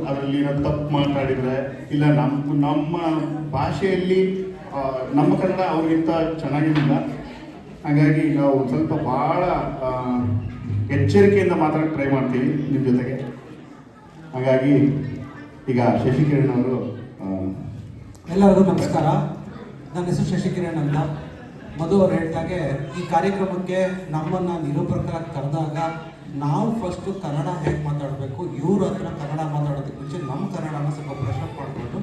ಅದರಲ್ಲಿ ಏನೋ ತಪ್ಪು ಮಾತಾಡಿದರೆ ಇಲ್ಲ ನಮ್ಮ ಭಾಷೆಯಲ್ಲಿ ನಮ್ಮ ಕನ್ನಡ ಅವ್ರಿಗಿಂತ ಚೆನ್ನಾಗಿಲ್ಲ. ಹಾಗಾಗಿ ನಾವು ಸ್ವಲ್ಪ ಭಾಳ ಎಚ್ಚರಿಕೆಯಿಂದ ಮಾತಾಡೋಕ್ಕೆ ಟ್ರೈ ಮಾಡ್ತೀವಿ ನಿಮ್ಮ ಜೊತೆಗೆ. ಹಾಗಾಗಿ ಈಗ ಶಶಿಕಿರಣ್ ಅವರು. ಎಲ್ಲರಿಗೂ ನಮಸ್ಕಾರ. ನನ್ನ ಹೆಸರು ಶಶಿಕಿರಣ್ ಅಂತ. ಮಧು ಅವ್ರು ಹೇಳಿದಾಗೆ ಈ ಕಾರ್ಯಕ್ರಮಕ್ಕೆ ನಮ್ಮನ್ನು ನಿರೂಪಕರಾಗಿ ಕರೆದಾಗ ನಾವು ಫಸ್ಟು ಕನ್ನಡ ಹೇಗೆ ಮಾತಾಡಬೇಕು, ಇವ್ರ ಹತ್ರ ಕನ್ನಡ ಮಾತಾಡೋದಕ್ಕೆ ಮುಂಚೆ ನಮ್ಮ ಕನ್ನಡನ ಸ್ವಲ್ಪ ಬ್ರಷಪ್ ಮಾಡಿಕೊಂಡು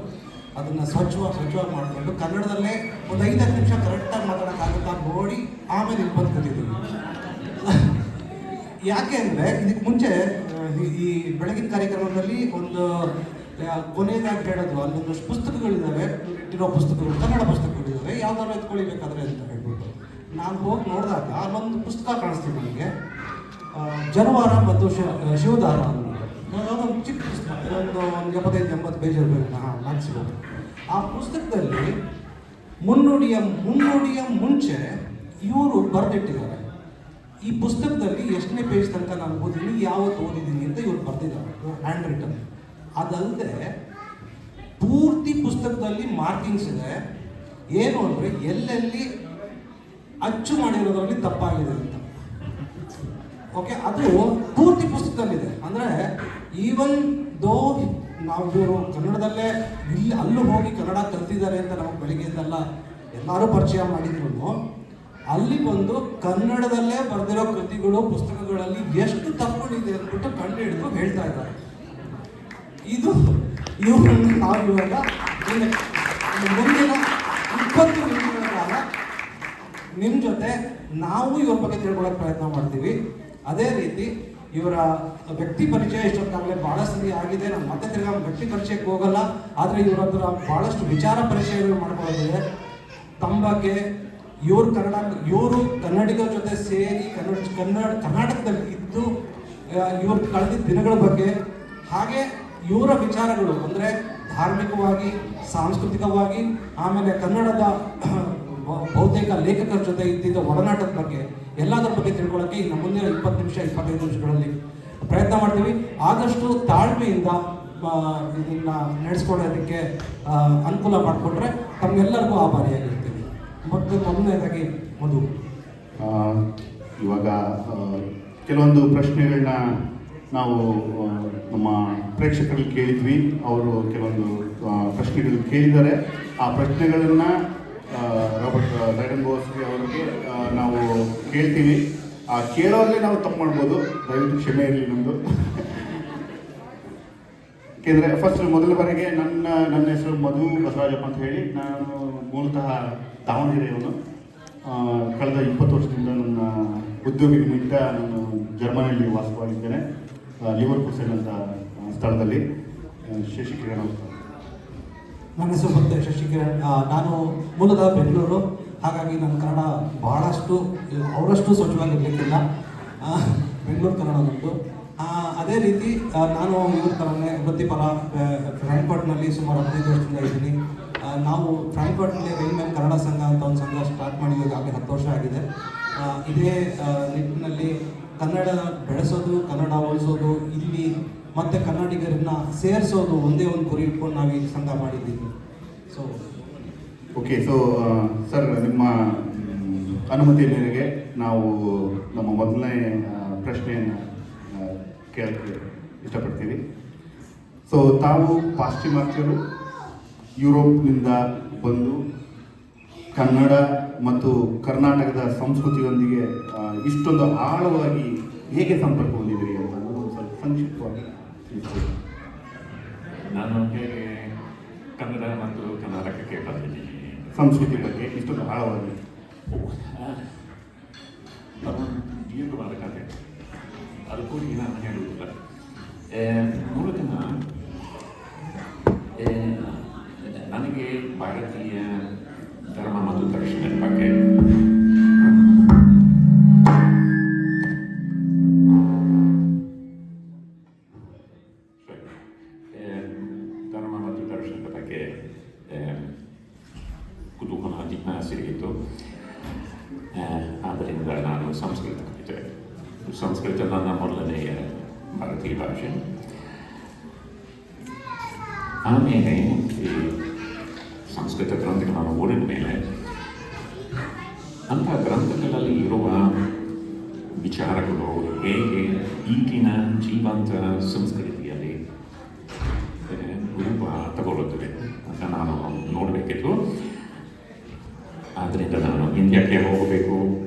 ಅದನ್ನು ಸ್ವಚ್ಛವಾಗಿ ಮಾಡಿಕೊಂಡು ಕನ್ನಡದಲ್ಲೇ ಒಂದು 5 ನಿಮಿಷ ಕರೆಕ್ಟಾಗಿ ಮಾತಾಡೋಕ್ಕಾಗುತ್ತಾ ನೋಡಿ ಆಮೇಲೆ ಇಲ್ಲಿ ಬಂದು ಕೂತಿದ್ದೀವಿ. ಯಾಕೆ ಅಂದರೆ ಇದಕ್ಕೆ ಮುಂಚೆ ಈ ಬೆಳಗಿನ ಕಾರ್ಯಕ್ರಮದಲ್ಲಿ ಒಂದು ಕೊನೆಯದಾಗಿ ಹೇಳೋದು ಅಲ್ಲೊಂದಷ್ಟು ಪುಸ್ತಕಗಳಿದ್ದಾವೆ, ಇಟ್ಟಿರೋ ಪುಸ್ತಕಗಳು, ಕನ್ನಡ ಪುಸ್ತಕಗಳಿದ್ದಾವೆ, ಯಾವ್ದಾದ್ರು ಎತ್ಕೊಳಿಬೇಕಾದ್ರೆ ಅಂತ ಹೇಳ್ಬಿಟ್ಟು ನಾನು ಹೋಗಿ ನೋಡಿದಾಗ ಅಲ್ಲೊಂದು ಪುಸ್ತಕ ಕಾಣಿಸ್ತೀವಿ ನನಗೆ, ಜನವಾರ ಮತ್ತು ಶಿವದಾರ ಒಂದು ಚಿಕ್ಕ ಪುಸ್ತಕ, ಒಂದು 75-80 ಪೇಜ್ ಇರಬೇಕು ಮ್ಯಾಕ್ಸಿಮಮ್. ಆ ಪುಸ್ತಕದಲ್ಲಿ ಮುನ್ನುಡಿಯ ಮುಂಚೆ ಇವರು ಬರೆದಿಟ್ಟಿದ್ದಾರೆ. ಈ ಪುಸ್ತಕದಲ್ಲಿ ಎಷ್ಟನೇ ಪೇಜ್ ತನಕ ನಾನು ಓದಿದ್ದೀನಿ, ಯಾವತ್ತು ಓದಿದ್ದೀನಿ ಅಂತ ಇವ್ರು ಬರೆದಿದ್ದಾರೆ, ಹ್ಯಾಂಡ್ ರಿಟನ್. ಅದಲ್ಲದೆ ಪೂರ್ತಿ ಪುಸ್ತಕದಲ್ಲಿ ಮಾರ್ಕಿಂಗ್ಸ್ ಇದೆ. ಏನು ಅಂದರೆ ಎಲ್ಲೆಲ್ಲಿ ಅಚ್ಚು ಮಾಡಿರೋದ್ರಲ್ಲಿ ತಪ್ಪಾಗಿದೆ ಅಂತ. ಓಕೆ, ಅದು ಪೂರ್ತಿ ಪುಸ್ತಕದಲ್ಲಿದೆ. ಅಂದರೆ ಈವನ್ ದೋ ನಾವು ಇವರು ಕನ್ನಡದಲ್ಲೇ ಅಲ್ಲೂ ಹೋಗಿ ಕನ್ನಡ ಕಲ್ತಿದ್ದಾರೆ ಅಂತ ನಮಗೆ ಬೆಳಿಗ್ಗೆಯಿಂದೆಲ್ಲ ಎಲ್ಲರೂ ಪರಿಚಯ ಮಾಡಿದ್ರು, ಅಲ್ಲಿ ಬಂದು ಕನ್ನಡದಲ್ಲೇ ಬರೆದಿರೋ ಕೃತಿಗಳು ಪುಸ್ತಕಗಳಲ್ಲಿ ಎಷ್ಟು ತಪ್ಪುಗಳಿದೆ ಅಂದ್ಬಿಟ್ಟು ಕಂಡು ಹಿಡಿದು ಹೇಳ್ತಾ ಇದ್ದಾರೆ. ಇವುಗಳನ್ನು ನಾವು ಇವಾಗ ಮುಂದಿನ 20 ನಿಮಿಷಗಳ ಕಾಲ ನಿಮ್ಮ ಜೊತೆ ನಾವು ಇವ್ರ ಬಗ್ಗೆ ತಿಳ್ಕೊಳ್ಳೋಕೆ ಪ್ರಯತ್ನ ಮಾಡ್ತೀವಿ. ಅದೇ ರೀತಿ ಇವರ ವ್ಯಕ್ತಿ ಪರಿಚಯ ಇಷ್ಟೊತ್ತಾಗಲೇ ಭಾಳ ಸರಿ ಆಗಿದೆ. ನಾನು ಮತ್ತೆ ತಿರ್ಗಾ ವ್ಯಕ್ತಿ ಪರಿಚಯಕ್ಕೆ ಹೋಗಲ್ಲ. ಆದರೆ ಇವರ ಹತ್ರ ಭಾಳಷ್ಟು ವಿಚಾರ ಪರಿಚಯಗಳು ಮಾಡ್ಕೊಳ್ಳೋದಿದೆ ತಮ್ಮ ಬಗ್ಗೆ. ಇವರು ಕನ್ನಡಿಗರ ಜೊತೆ ಸೇರಿ ಕರ್ನಾಟಕದಲ್ಲಿ ಇದ್ದು ಇವ್ರ ಕಳೆದ ದಿನಗಳ ಬಗ್ಗೆ, ಹಾಗೆ ಇವರ ವಿಚಾರಗಳು ಅಂದರೆ ಧಾರ್ಮಿಕವಾಗಿ, ಸಾಂಸ್ಕೃತಿಕವಾಗಿ, ಆಮೇಲೆ ಕನ್ನಡದ ಬಹುತೇಕ ಲೇಖಕರ ಜೊತೆ ಇದ್ದಿದ್ದ ಒಡನಾಟದ ಬಗ್ಗೆ ಎಲ್ಲದರ ಬಗ್ಗೆ ತಿಳ್ಕೊಳ್ಳೋಕ್ಕೆ ಇನ್ನು ಮುಂದಿನ 20-25 ನಿಮಿಷಗಳಲ್ಲಿ ಪ್ರಯತ್ನ ಮಾಡ್ತೀವಿ. ಆದಷ್ಟು ತಾಳ್ಮೆಯಿಂದ ಇದನ್ನು ನಡೆಸ್ಕೊಳ್ಳೋದಕ್ಕೆ ಅನುಕೂಲ ಮಾಡಿಕೊಟ್ರೆ ತಮಗೆಲ್ಲರಿಗೂ ಆಭಾರಿಯಾಗಿರ್ತೀವಿ. ಮತ್ತು ಮೊದಲನೇದಾಗಿ ಮಧು, ಇವಾಗ ಕೆಲವೊಂದು ಪ್ರಶ್ನೆಗಳನ್ನ ನಾವು ನಮ್ಮ ಪ್ರೇಕ್ಷಕರಲ್ಲಿ ಕೇಳಿದ್ವಿ. ಅವರು ಕೆಲವೊಂದು ಪ್ರಶ್ನೆಗಳು ಕೇಳಿದ್ದಾರೆ. ಆ ಪ್ರಶ್ನೆಗಳನ್ನು ರಾಬರ್ಟ್ ಲೈಡನ್ ಬೋಸ್ಗೆ ಅವರಿಗೆ ನಾವು ಕೇಳ್ತೀವಿ. ಆ ಕೇಳೋಲ್ಲೇ ನಾವು ತಪ್ಪು ಮಾಡ್ಬೋದು, ದಯವಿಟ್ಟು ಕ್ಷಮೆ ಇರಲಿ ನಮ್ಮದು. ಏಕೆಂದರೆ ಫಸ್ಟ್ ಮೊದಲ ಬಾರಿಗೆ ನನ್ನ ಹೆಸರು ಮಧು ಬಸವರಾಜಪ್ಪ ಅಂತ ಹೇಳಿ. ನಾನು ಮೂಲತಃ ದಾವಣಗೆರೆಯವನು. ಕಳೆದ 20 ವರ್ಷದಿಂದ ನನ್ನ ಉದ್ಯೋಗ ನಿಮಿತ್ತ ನಾನು ಜರ್ಮನಿಯಲ್ಲಿ ವಾಸವಾಗಿದ್ದೇನೆ, ಲಿವರ್ಪೂಲ್ ಅಂತ ಸ್ಥಳದಲ್ಲಿ. ಶಶಿಕಿರಣ್ ಅವರು. ನನ್ನ ಹೆಸರು ಮತ್ತೆ ಶಶಿಕಿರಣ್. ನಾನು ಮೂಲತಃ ಬೆಂಗಳೂರು. ಹಾಗಾಗಿ ನನ್ನ ಕನ್ನಡ ಬಹಳಷ್ಟು ಅವರಷ್ಟು ಸ್ವಚ್ಛವಾಗಿರಲಿಕ್ಕಿಲ್ಲ. ಬೆಂಗಳೂರು ಕನ್ನಡ ನಮ್ಮದು. ಅದೇ ರೀತಿ ನಾನು ಇವ್ರ ಥರನೇ ವೃತ್ತಿಪರ ಫ್ರಾಂಕ್ಫರ್ಟ್ನಲ್ಲಿ ಸುಮಾರು 15 ವರ್ಷದಿಂದ ಇದ್ದೀನಿ. ನಾವು ಫ್ರಾಂಕ್ಫರ್ಟ್ನಲ್ಲಿ ರೈಲ್ಮ್ಯಾನ್ ಕನ್ನಡ ಸಂಘ ಅಂತ ಒಂದು ಸಂಘ ಸ್ಟಾರ್ಟ್ ಮಾಡಿದಾಗ 10 ವರ್ಷ ಆಗಿದೆ. ಇದೇ ನಿಟ್ಟಿನಲ್ಲಿ ಕನ್ನಡ ಬೆಳೆಸೋದು, ಕನ್ನಡ ಉಳಿಸೋದು, ಇಲ್ಲಿ ಮತ್ತು ಕನ್ನಡಿಗರನ್ನ ಸೇರಿಸೋದು ಒಂದೇ ಒಂದು ಗುರಿ ಇಟ್ಕೊಂಡು ನಾವು ಈ ಸಂಘ ಮಾಡಿದ್ದೀವಿ. ಓಕೆ, ಸರ್, ನಿಮ್ಮ ಅನುಮತಿ ಮೇರೆಗೆ ನಾವು ನಮ್ಮ ಮೊದಲನೇ ಪ್ರಶ್ನೆಯನ್ನು ಕೇಳಕ್ಕೆ ಇಷ್ಟಪಡ್ತೀವಿ. ತಾವು ಪಾಶ್ಚಿಮಾತ್ಯರು ಯುರೋಪ್ನಿಂದ ಬಂದು ಕನ್ನಡ ಮತ್ತು ಕರ್ನಾಟಕದ ಸಂಸ್ಕೃತಿಯೊಂದಿಗೆ ಇಷ್ಟೊಂದು ಆಳವಾಗಿ ಹೇಗೆ ಸಂಪರ್ಕ ಹೊಂದಿದ್ದೀರಿ ಅಂತ ಸ್ವಲ್ಪ ಸಂಕ್ಷಿಪ್ತವಾಗಿ ತಿಳಿಸ್ತೀವಿ. ನಾನು ಹೇಗೆ ಕನ್ನಡ ಮತ್ತು ಕರ್ನಾಟಕಕ್ಕೆ ಬಂದಿದ್ದೀನಿ, ಸಂಸ್ಕೃತಿ ಬಗ್ಗೆ ಇಷ್ಟೊಂದು ಆಳವಾಗಿ ದೀರ್ಘವಾದ ಕಥೆ, ಅದಕ್ಕೂ ನಾನು ಹೇಳುವುದಿಲ್ಲ. ಮೂಲತಃ ನನಗೆ ಭಾರತೀಯ ಧರ್ಮ ಮತ್ತು ದರ್ಶನದ ಬಗ್ಗೆ ಕುತೂಹಲ ಜಿಜ್ಞಾಸೆ. ಆದ್ದರಿಂದ ನಾನು ಸಂಸ್ಕೃತ ಕಲಿತೆ. ಸಂಸ್ಕೃತ ನನ್ನ ಮೊದಲನೆಯ ಭಾರತೀಯ ಭಾಷೆ. ಆಮೇಲೆ ಈ ಸಂಸ್ಕೃತ ಗ್ರಂಥಗಳನ್ನು ಓದಿದ ಮೇಲೆ ಅಂಥ ಗ್ರಂಥಗಳಲ್ಲಿ ಇರುವ ವಿಚಾರಗಳು ಹೇಗೆ ಈಗಿನ ಜೀವಂತ ಸಂಸ್ಕೃತಿಯಲ್ಲಿ ರೂಪ ತಗೊಳ್ಳುತ್ತವೆ ಅಂತ ನಾನು ನೋಡಬೇಕಿತ್ತು. ಆದ್ದರಿಂದ ನಾನು ಇಂಡಿಯಾಕ್ಕೆ ಹೋಗಬೇಕು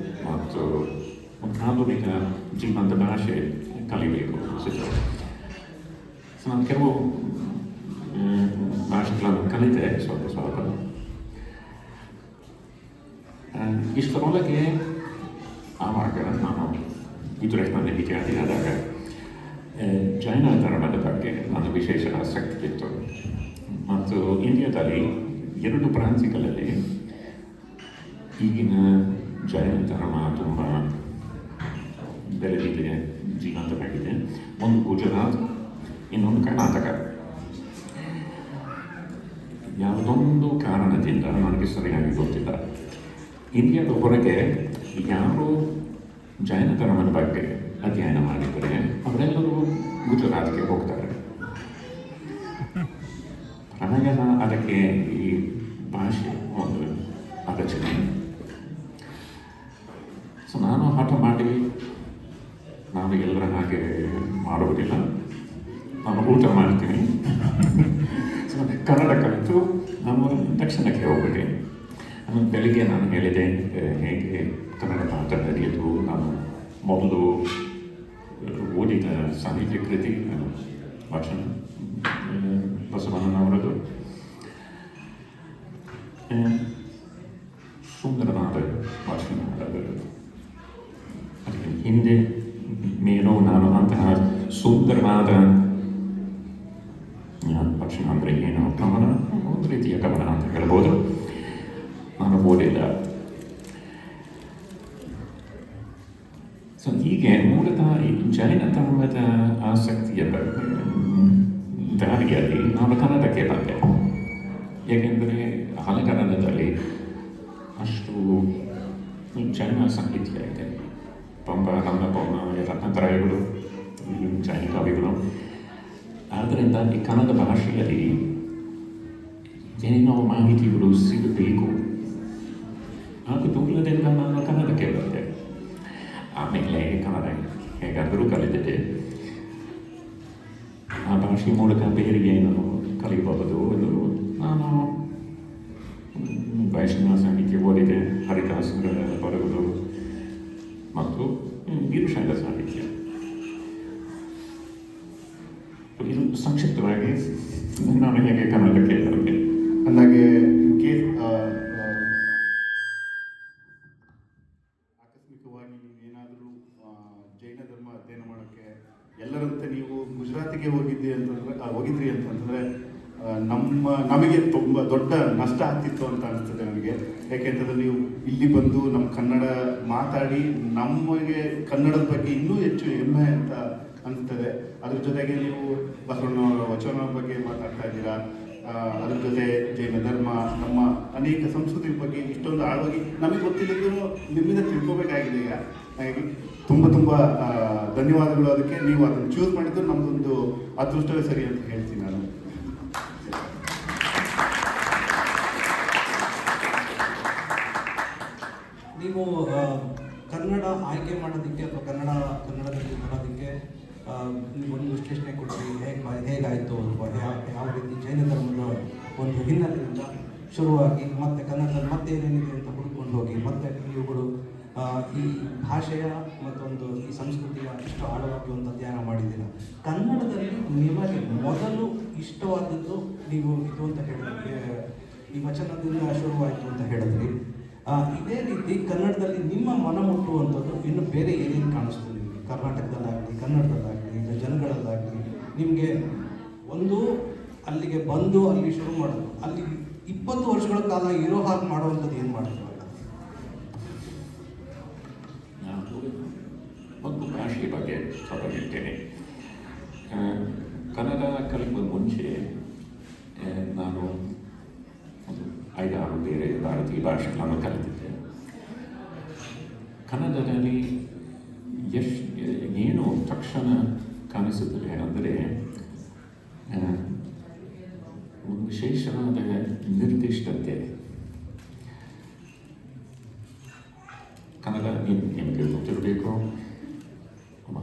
ಮತ್ತು ಆಧುನಿಕ ಜೀವಂತ ಭಾಷೆ ಕಲಿಬೇಕು ಅನಿಸಿತು. ಸೊ ನಾನು ಕೆಲವು ಭಾಷೆಗಳನ್ನು ಕಲಿತೆ ಸ್ವಲ್ಪ. ಇಷ್ಟರೊಳಗೆ ಆವಾಗ ನಾನು ಉತ್ರೆಕ್ಟ್ನಲ್ಲಿ ವಿದ್ಯಾರ್ಥಿ ಆದಾಗ ಜೈನ ಧರ್ಮದ ಬಗ್ಗೆ ನನ್ನ ವಿಶೇಷ ಆಸಕ್ತಿ ಇತ್ತು. ಮತ್ತು ಇಂಡಿಯಾದಲ್ಲಿ 2 ಪ್ರಾಂತ್ಯಗಳಲ್ಲಿ ಈಗಿನ ಜೈನ ಧರ್ಮ ತುಂಬ ಬೆಳೆದಿದೆ, ಜೀವಂತವಾಗಿದೆ. ಒಂದು ಗುಜರಾತ್, ಇನ್ನೊಂದು ಕರ್ನಾಟಕ. ಯಾವುದೊಂದು ಕಾರಣದಿಂದ ನನಗೆ ಸರಿಯಾಗಿ ಗೊತ್ತಿಲ್ಲ, ಇಂಡಿಯಾದ ಹೊರಗೆ ಯಾರು ಜೈನ ಧರ್ಮದ ಬಗ್ಗೆ ಅಧ್ಯಯನ ಮಾಡಿದರೆ ಅವರೆಲ್ಲರೂ ಗುಜರಾತ್ಗೆ ಹೋಗ್ತಾರೆ. ಪ್ರಾಯಃ ಅದಕ್ಕೆ ಈ ಭಾಷೆ ಒಂದು ಅಡಚಣೆ. ಸೊ ನಾನು ಹಠ ಮಾಡಿ ನಾನು ಎಲ್ಲರ ಹಾಗೆ ಮಾಡುವುದಿಲ್ಲ, ನಾನು ಊಟ ಮಾಡ್ತೀನಿ. ಸೊ ಕನ್ನಡ ಕಲಿತು ನಾನು ದಕ್ಷಿಣಕ್ಕೆ ಹೋಗ್ಬಿಟ್ಟೆ. ಆಮೇಲೆ ಬೆಳಿಗ್ಗೆ ನಾನು ಹೇಳಿದೆ ಹೇಗೆ ಕನ್ನಡ ಮಾತಾಡೋದು. ನಾನು ಮೊದಲು ಓದಿದ ಸಾಹಿತ್ಯ ಕೃತಿ ವಚನ ಬಸವಣ್ಣನವರದು ಸುಂದರವಾದ ವಚನ. ಅದಕ್ಕೆ ಹಿಂದೆ ಮೇಲೂ ನಾನು ಅಂತಹ ಸುಂದರವಾದ ವಚನ ಅಂದರೆ ಏನು, ಕವನ, ಒಂದು ರೀತಿಯ ಕವನ ಅಂತ ಹೇಳ್ಬೋದು, ನಾನು ಓದಿಲ್ಲ. ಸೊ ಹೀಗೆ ಮೂಲತಃ ಈ ಜೈನ ಧರ್ಮದ ಆಸಕ್ತಿಯ ದಾರಿಯಲ್ಲಿ ನಾನು ಕನ್ನಡಕ್ಕೆ ಬಂದೆ. ಏಕೆಂದರೆ ಹಳೆಗನ್ನಡದಲ್ಲಿ ಅಷ್ಟು ಜೈನ ಸಾಹಿತ್ಯ ಇದೆ. ಪಂಪ, ರಂಗಪೌನ, ರತ್ನತ್ರಯಗಳು, ಜೈನ ಕವಿಗಳು. ಆದ್ದರಿಂದ ಈ ಕನ್ನಡ ಭಾಷೆಯಲ್ಲಿ ಏನೇನೋ ಮಾಹಿತಿಗಳು ಸಿಗಬೇಕು. ಆ ಕುತೂಹಲದಿಂದ ನಾನು ಕನ್ನಡಕ್ಕೆ ಬಂದೆ. ಆಮೇಲೆ ಕನ್ನಡ ಹೇಗಾದರೂ ಕಲಿತಿದ್ದೆ. ಆ ಭಾಷೆ ಮೂಲಕ ಬೇರೆ ಏನು ಕಲಿಯಬಹುದು ಎಂದು ನಾನು ವೈಷ್ಣವ ಸಾಹಿತ್ಯ ಓದಿದೆ, ಹರಿದಾಸರ ಬರೆಯುವುದು ಮತ್ತು ವೀರಶೈವ ಸಾಹಿತ್ಯ. ಇದು ಸಂಕ್ಷಿಪ್ತವಾಗಿ ನಾನು ಹೇಗೆ ಕನ್ನಡಕ್ಕೆ ಬಂದೆ. ಅಂದಾಗೆ ಆಕಸ್ಮಿಕವಾಗಿ ನೀವು ಏನಾದರೂ ಜೈನ ಧರ್ಮ ಅಧ್ಯಯನ ಮಾಡೋಕ್ಕೆ ಎಲ್ಲರಂತೆ ನೀವು ಗುಜರಾತಿಗೆ ಹೋಗಿದ್ರಿ ಅಂತಂದರೆ ನಮಗೆ ತುಂಬ ದೊಡ್ಡ ನಷ್ಟ ಆಗ್ತಿತ್ತು ಅಂತ ಅನಿಸ್ತದೆ ನನಗೆ. ಯಾಕೆಂತಂದರೆ ನೀವು ಇಲ್ಲಿ ಬಂದು ನಮ್ಮ ಕನ್ನಡ ಮಾತಾಡಿ ನಮಗೆ ಕನ್ನಡದ ಬಗ್ಗೆ ಇನ್ನೂ ಹೆಚ್ಚು ಹೆಮ್ಮೆ ಅಂತ ಅನಿಸ್ತದೆ. ಅದ್ರ ಜೊತೆಗೆ ನೀವು ಬಸವಣ್ಣವರ ವಚನದ ಬಗ್ಗೆ ಮಾತಾಡ್ತಾ ಇದ್ದೀರಾ. ಅದ್ರ ಜೊತೆ ಜೈನ ಧರ್ಮ, ನಮ್ಮ ಅನೇಕ ಸಂಸ್ಕೃತಿ ಬಗ್ಗೆ ಇಷ್ಟೊಂದು ಆಳವಾಗಿ ನಮಗೆ ಗೊತ್ತಿಲ್ಲದ್ರೂ ನಿಮ್ಮಿಂದ ತಿಳ್ಕೊಬೇಕಾಗಿದೆ. ಈಗ ಹಾಗಾಗಿ ತುಂಬ ಧನ್ಯವಾದಗಳು. ಅದಕ್ಕೆ ನೀವು ಅದನ್ನು ಚೂಸ್ ಮಾಡಿದ್ದು ನಮ್ಮದೊಂದು ಅದೃಷ್ಟವೇ ಸರಿ ಅಂತ ಹೇಳ್ತೀನಿ ನಾನು. ನೀವು ಕನ್ನಡ ಆಯ್ಕೆ ಮಾಡೋದಕ್ಕೆ ಅಥವಾ ಕನ್ನಡದಲ್ಲಿ ಬರೋದಕ್ಕೆ ಒಂದು ವಿಶ್ಲೇಷಣೆ ಕೊಟ್ಟರೆ ಹೇಗಾಯಿತು ಅಥವಾ ಯಾವ ರೀತಿ ಜೈನ ಧರ್ಮದ ಒಂದು ಹಿನ್ನೆಲೆಯಿಂದ ಶುರುವಾಗಿ ಮತ್ತೆ ಕನ್ನಡದಲ್ಲಿ ಮತ್ತೆ ಏನೇನಿದೆ ಅಂತ ಹುಡ್ಕೊಂಡು ಹೋಗಿ ಮತ್ತೆ ಇವುಗಳು ಈ ಭಾಷೆಯ ಮತ್ತೊಂದು ಈ ಸಂಸ್ಕೃತಿಯ ಇಷ್ಟು ಆಳವಾಗಿ ಒಂದು ಅಧ್ಯಯನ ಮಾಡಿದ್ದೀರ. ಕನ್ನಡದಲ್ಲಿ ನಿಮಗೆ ಮೊದಲು ಇಷ್ಟವಾದದ್ದು ನೀವು ಇದು ಅಂತ ಹೇಳಿದ್ರಿ, ಈ ವಚನದಿಂದ ಶುರುವಾಯಿತು ಅಂತ ಹೇಳಿದ್ರಿ. ಇದೇ ರೀತಿ ಕನ್ನಡದಲ್ಲಿ ನಿಮ್ಮ ಮನ ಮುಟ್ಟುವಂಥದ್ದು ಇನ್ನು ಬೇರೆ ಏನೇನು ಕಾಣಿಸ್ತು ನಿಮಗೆ? ಕರ್ನಾಟಕದಲ್ಲಾಗಲಿ, ಕನ್ನಡದಲ್ಲಾಗಲಿ, ಇಲ್ಲ ಜನಗಳಲ್ಲಾಗಲಿ ನಿಮಗೆ ಒಂದು ಅಲ್ಲಿಗೆ ಬಂದು ಅಲ್ಲಿ ಶುರು ಮಾಡೋದು, ಅಲ್ಲಿ 20 ವರ್ಷಗಳ ಕಾಲ ಇರೋ ಹಾಗೆ ಮಾಡುವಂಥದ್ದು ಏನು ಮಾಡ್ತಾರೆ? ಒಂದು ಭಾಷೆಯ ಬಗ್ಗೆ ಸ್ವಲ್ಪ ಹೇಳ್ತೇನೆ. ಕನ್ನಡ ಕಲಿಯುವ ಮುಂಚೆ ನಾನು ಒಂದು 5-6 ಬೇರೆ ಭಾರತೀಯ ಭಾಷೆಗಳನ್ನು ಕಲಿತಿದ್ದೆ. ಕನ್ನಡದಲ್ಲಿ ಏನು ತಕ್ಷಣ ಕಾಣಿಸುತ್ತದೆ ಅಂದರೆ ವಿಶೇಷವಾದ ನಿರ್ದಿಷ್ಟತೆ. ಕನ್ನಡ ನಿಮಗೆ ಗೊತ್ತಿರಬೇಕು,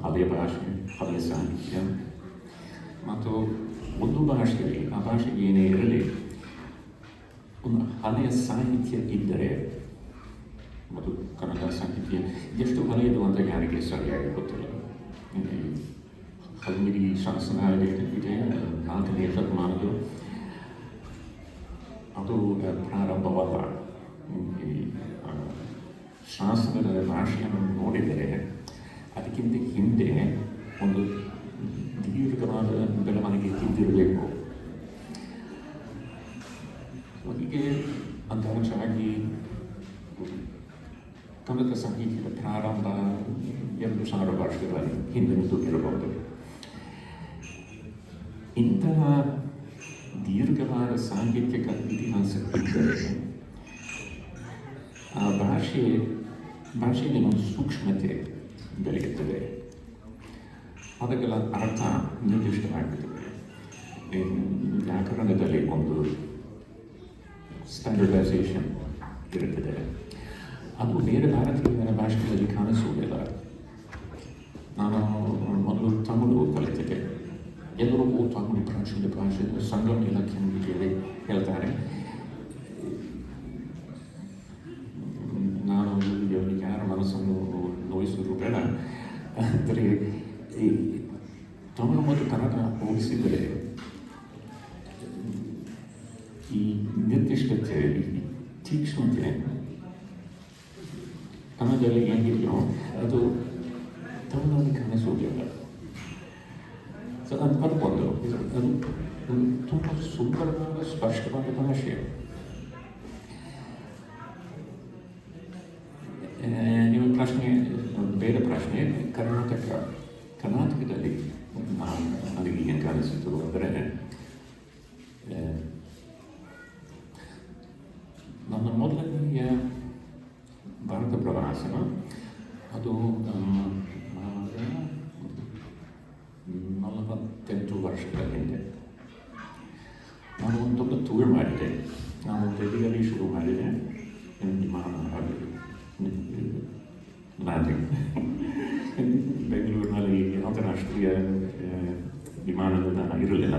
ಹಳೆಯ ಭಾಷೆ, ಹಳೆಯ ಸಾಹಿತ್ಯ, ಮತ್ತು ಒಂದು ಭಾಷೆಯಲ್ಲಿ ಆ ಭಾಷೆಗೆ ಏನೇ ಇರಲಿ ಒಂದು ಹಳೆಯ ಸಾಹಿತ್ಯ ಇದ್ದರೆ, ಮತ್ತು ಕನ್ನಡ ಸಾಹಿತ್ಯ ಎಷ್ಟು ಹಳೆಯದು ಅಂತ ಯಾರಿಗೆ ಸರಿಯಾಗಿ ಗೊತ್ತಿಲ್ಲ. ಹಲ್ಮಿಡಿ ಶಾಸನ ಇದೆ, 4ನೇ ಶತಮಾನದ್ದು. ಅದು ಪ್ರಾರಂಭವಲ್ಲ. ಈ ಶಾಸನದ ಭಾಷೆಯನ್ನು ನೋಡಿದರೆ ಅದಕ್ಕಿಂತ ಹಿಂದೆ ಒಂದು ದೀರ್ಘವಾದ ಬೆಳವಣಿಗೆ ಇದ್ದಿರಬೇಕು. ಹೀಗೆ ಅಂತಾರಾಗಿ ಕನ್ನಡ ಸಾಹಿತ್ಯದ ಪ್ರಾರಂಭ 2000 ವರ್ಷಗಳ ಹಿಂದಿನದ್ದು ಇರಬಹುದು. ಇಂತಹ ದೀರ್ಘವಾದ ಸಾಹಿತ್ಯಿಕ ಇತಿಹಾಸ ಇದ್ದರೆ ಆ ಭಾಷೆಯಲ್ಲಿ ಒಂದು ಸೂಕ್ಷ್ಮತೆ ಬೆಳೆಯುತ್ತದೆ, ಪದಗಳ ಅರ್ಥ ನಿರ್ದಿಷ್ಟವಾಗುತ್ತದೆ. ವ್ಯಾಕರಣದಲ್ಲಿ ಒಂದು ಸ್ಟ್ಯಾಂಡರ್ಡೈಸೇಷನ್ ಇರುತ್ತದೆ. ಅದು ಬೇರೆ ಭಾರತೀಯ ಭಾಷೆಗಳಲ್ಲಿ ಕಾಣಿಸುವುದಿಲ್ಲ. ನಾನು ಮೊದಲು ತಮಿಳು ಕಲಿತಿದ್ದೆ. ಎಲ್ಲರೂ ತಮಿಳು ಭಾಷೆ ಸಂಗಮ ಇಲಾಖೆ ಕೇಳಿ ಹೇಳ್ತಾರೆ. ನಾನು ಯಾರ ಮನಸ್ಸನ್ನು ನೋಯಿಸುವುದು ಬೇಡ. ಅಂದರೆ ಈ ತಮಿಳು ಮತ್ತು ಕನ್ನಡ ಹೋಲಿಸಿದರೆ ಈ ನಿರ್ದಿಷ್ಟತೆ, ತೀಕ್ಷ್ಣತೆ ಕನ್ನಡದಲ್ಲಿ ಏನಿದೆಯೋ ಅದು ತಮಿಳಲ್ಲಿ ಕಾಣಿಸುವುದಿಲ್ಲ. ಸೊ ಅದು ತುಂಬ ಸುಂದರವಾದ ಸ್ಪಷ್ಟವಾದ ಭಾಷೆ. ನಿಮ್ಮ ಪ್ರಶ್ನೆ ಬೇರೆ ಪ್ರಶ್ನೆ. ಕರ್ನಾಟಕದಲ್ಲಿ ನನಗೆ ಏನು ಕಾಣಿಸಿತು ಅಂದರೆ, ನನ್ನ ಮೊದಲನೆಯ ಭಾರತ ಪ್ರವಾಸ ಅದು 48 ವರ್ಷಗಳ ಹಿಂದೆ. ನಾನು ಒಂದು ದೊಡ್ಡ ಟೂರ್ ಮಾಡಿದೆ. ನಾನು ಡೆಲ್ಲಿಯಲ್ಲಿ ಶುರು ಮಾಡಿದೆ, ಬೆಂಗಳೂರಿನಲ್ಲಿ ಅಂತಾರಾಷ್ಟ್ರೀಯ ವಿಮಾನ ನಿಲ್ದಾಣ ಇರಲಿಲ್ಲ.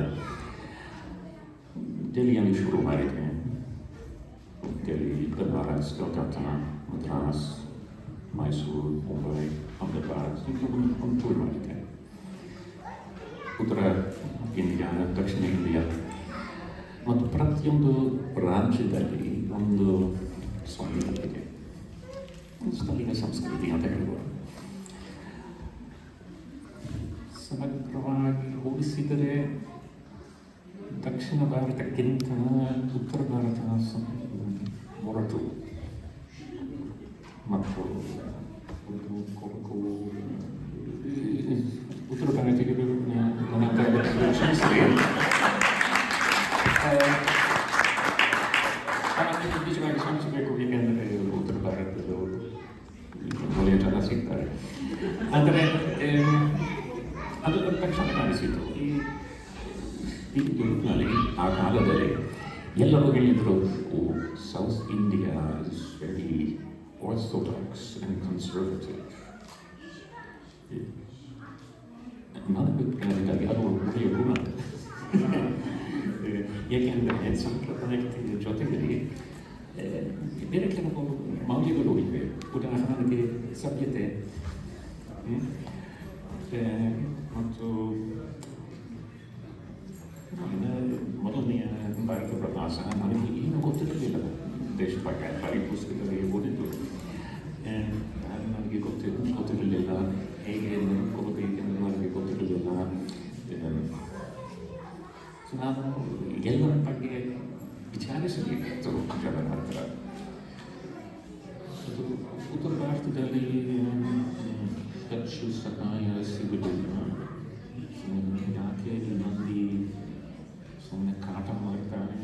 ಡೆಲ್ಲಿಯಲ್ಲಿ ಶುರು ಮಾಡಿದೆ. ಡೆಲ್ಲಿ, ಬನಾರಸ್, ಕಲ್ಕತ್ತಾ, ಮದ್ರಾಸ್, ಮೈಸೂರು, ಮುಂಬೈ, ಅಹಮದಾಬಾದ್ ಒಂದು ಟೂರ್ ಮಾಡಿದೆ. ಉತ್ತರ ಇಂಡಿಯಾ, ದಕ್ಷಿಣ ಇಂಡಿಯಾ ಮತ್ತು ಪ್ರತಿಯೊಂದು ರಾಜ್ಯದಲ್ಲಿ ಒಂದು ಸ್ಥಳೀಯ ಸಂಸ್ಕೃತಿ ಅಂತ ಹೇಳ್ಬೋದು. ಸಮಗ್ರವಾಗಿ ಹೋಲಿಸಿದರೆ ದಕ್ಷಿಣ ಭಾರತಕ್ಕಿಂತ ಉತ್ತರ ಭಾರತ ಮೊರಟು ಮತ್ತು ಕೊರಕು. ಉತ್ತರ ಭಾರತಕ್ಕೆ ನಿಜವಾಗಿ ಶ್ರಮಿಸಬೇಕು, ಏಕೆಂದರೆ ಉತ್ತರ ಭಾರತದವರು ಒಳ್ಳೆಯ ಜನ ಸಿಗ್ತಾರೆ. ಆದರೆ ಅದು ತಕ್ಷಣ ಕಾಣಿಸಿತು. ಈ ದುರ್ಗ್ನಲ್ಲಿ ಆ ಕಾಲದಲ್ಲಿ ಎಲ್ಲರೂ ಹೇಳಿದರು, south India is very orthodox and conservative. ನನ್ನ ಅಭಿಪ್ರಾಯದಲ್ಲಿ ಅದು ಒಳ್ಳೆಯ ಗುಣ. ಏಕೆಂದರೆ ಸಂಪ್ರದಾಯದ ಜೊತೆಗೆ ಬೇರೆ ಕೆಲವು ಮೌಲ್ಯಗಳು ಇವೆ. ಉದಾಹರಣೆಗೆ ಸಭ್ಯತೆ ಮತ್ತು ಮೊದಲನೆಯ ಭಾರತ ಪ್ರವಾಸ ನನಗೆ ಏನು ಗೊತ್ತಿರಲಿಲ್ಲ. ದೇಶ ಬಗ್ಗೆ ಬರೀ ಪುಸ್ತಕದಲ್ಲಿ ಓದಿದ್ದು. ನನಗೆ ಗೊತ್ತಿರಲಿಲ್ಲ ಹೇಗೆ ನಡ್ಕೋಬೇಕೆಂದು ನನಗೆ ಗೊತ್ತಿರಲಿಲ್ಲ. ನಾನು ಎಲ್ಲರ ಬಗ್ಗೆ ವಿಚಾರಿಸಬೇಕಿತ್ತು ಜನರ ಹತ್ರ. ಅದು ಉತ್ತರ ಭಾರತದಲ್ಲಿ ಹೆಚ್ಚು ಸಹಾಯ ಸಿಗುವುದಿಲ್ಲ. ಯಾಕೆ ಮಂದಿ ಸುಮ್ಮನೆ ಕಾಟ ಮಾಡ್ತಾನೆ,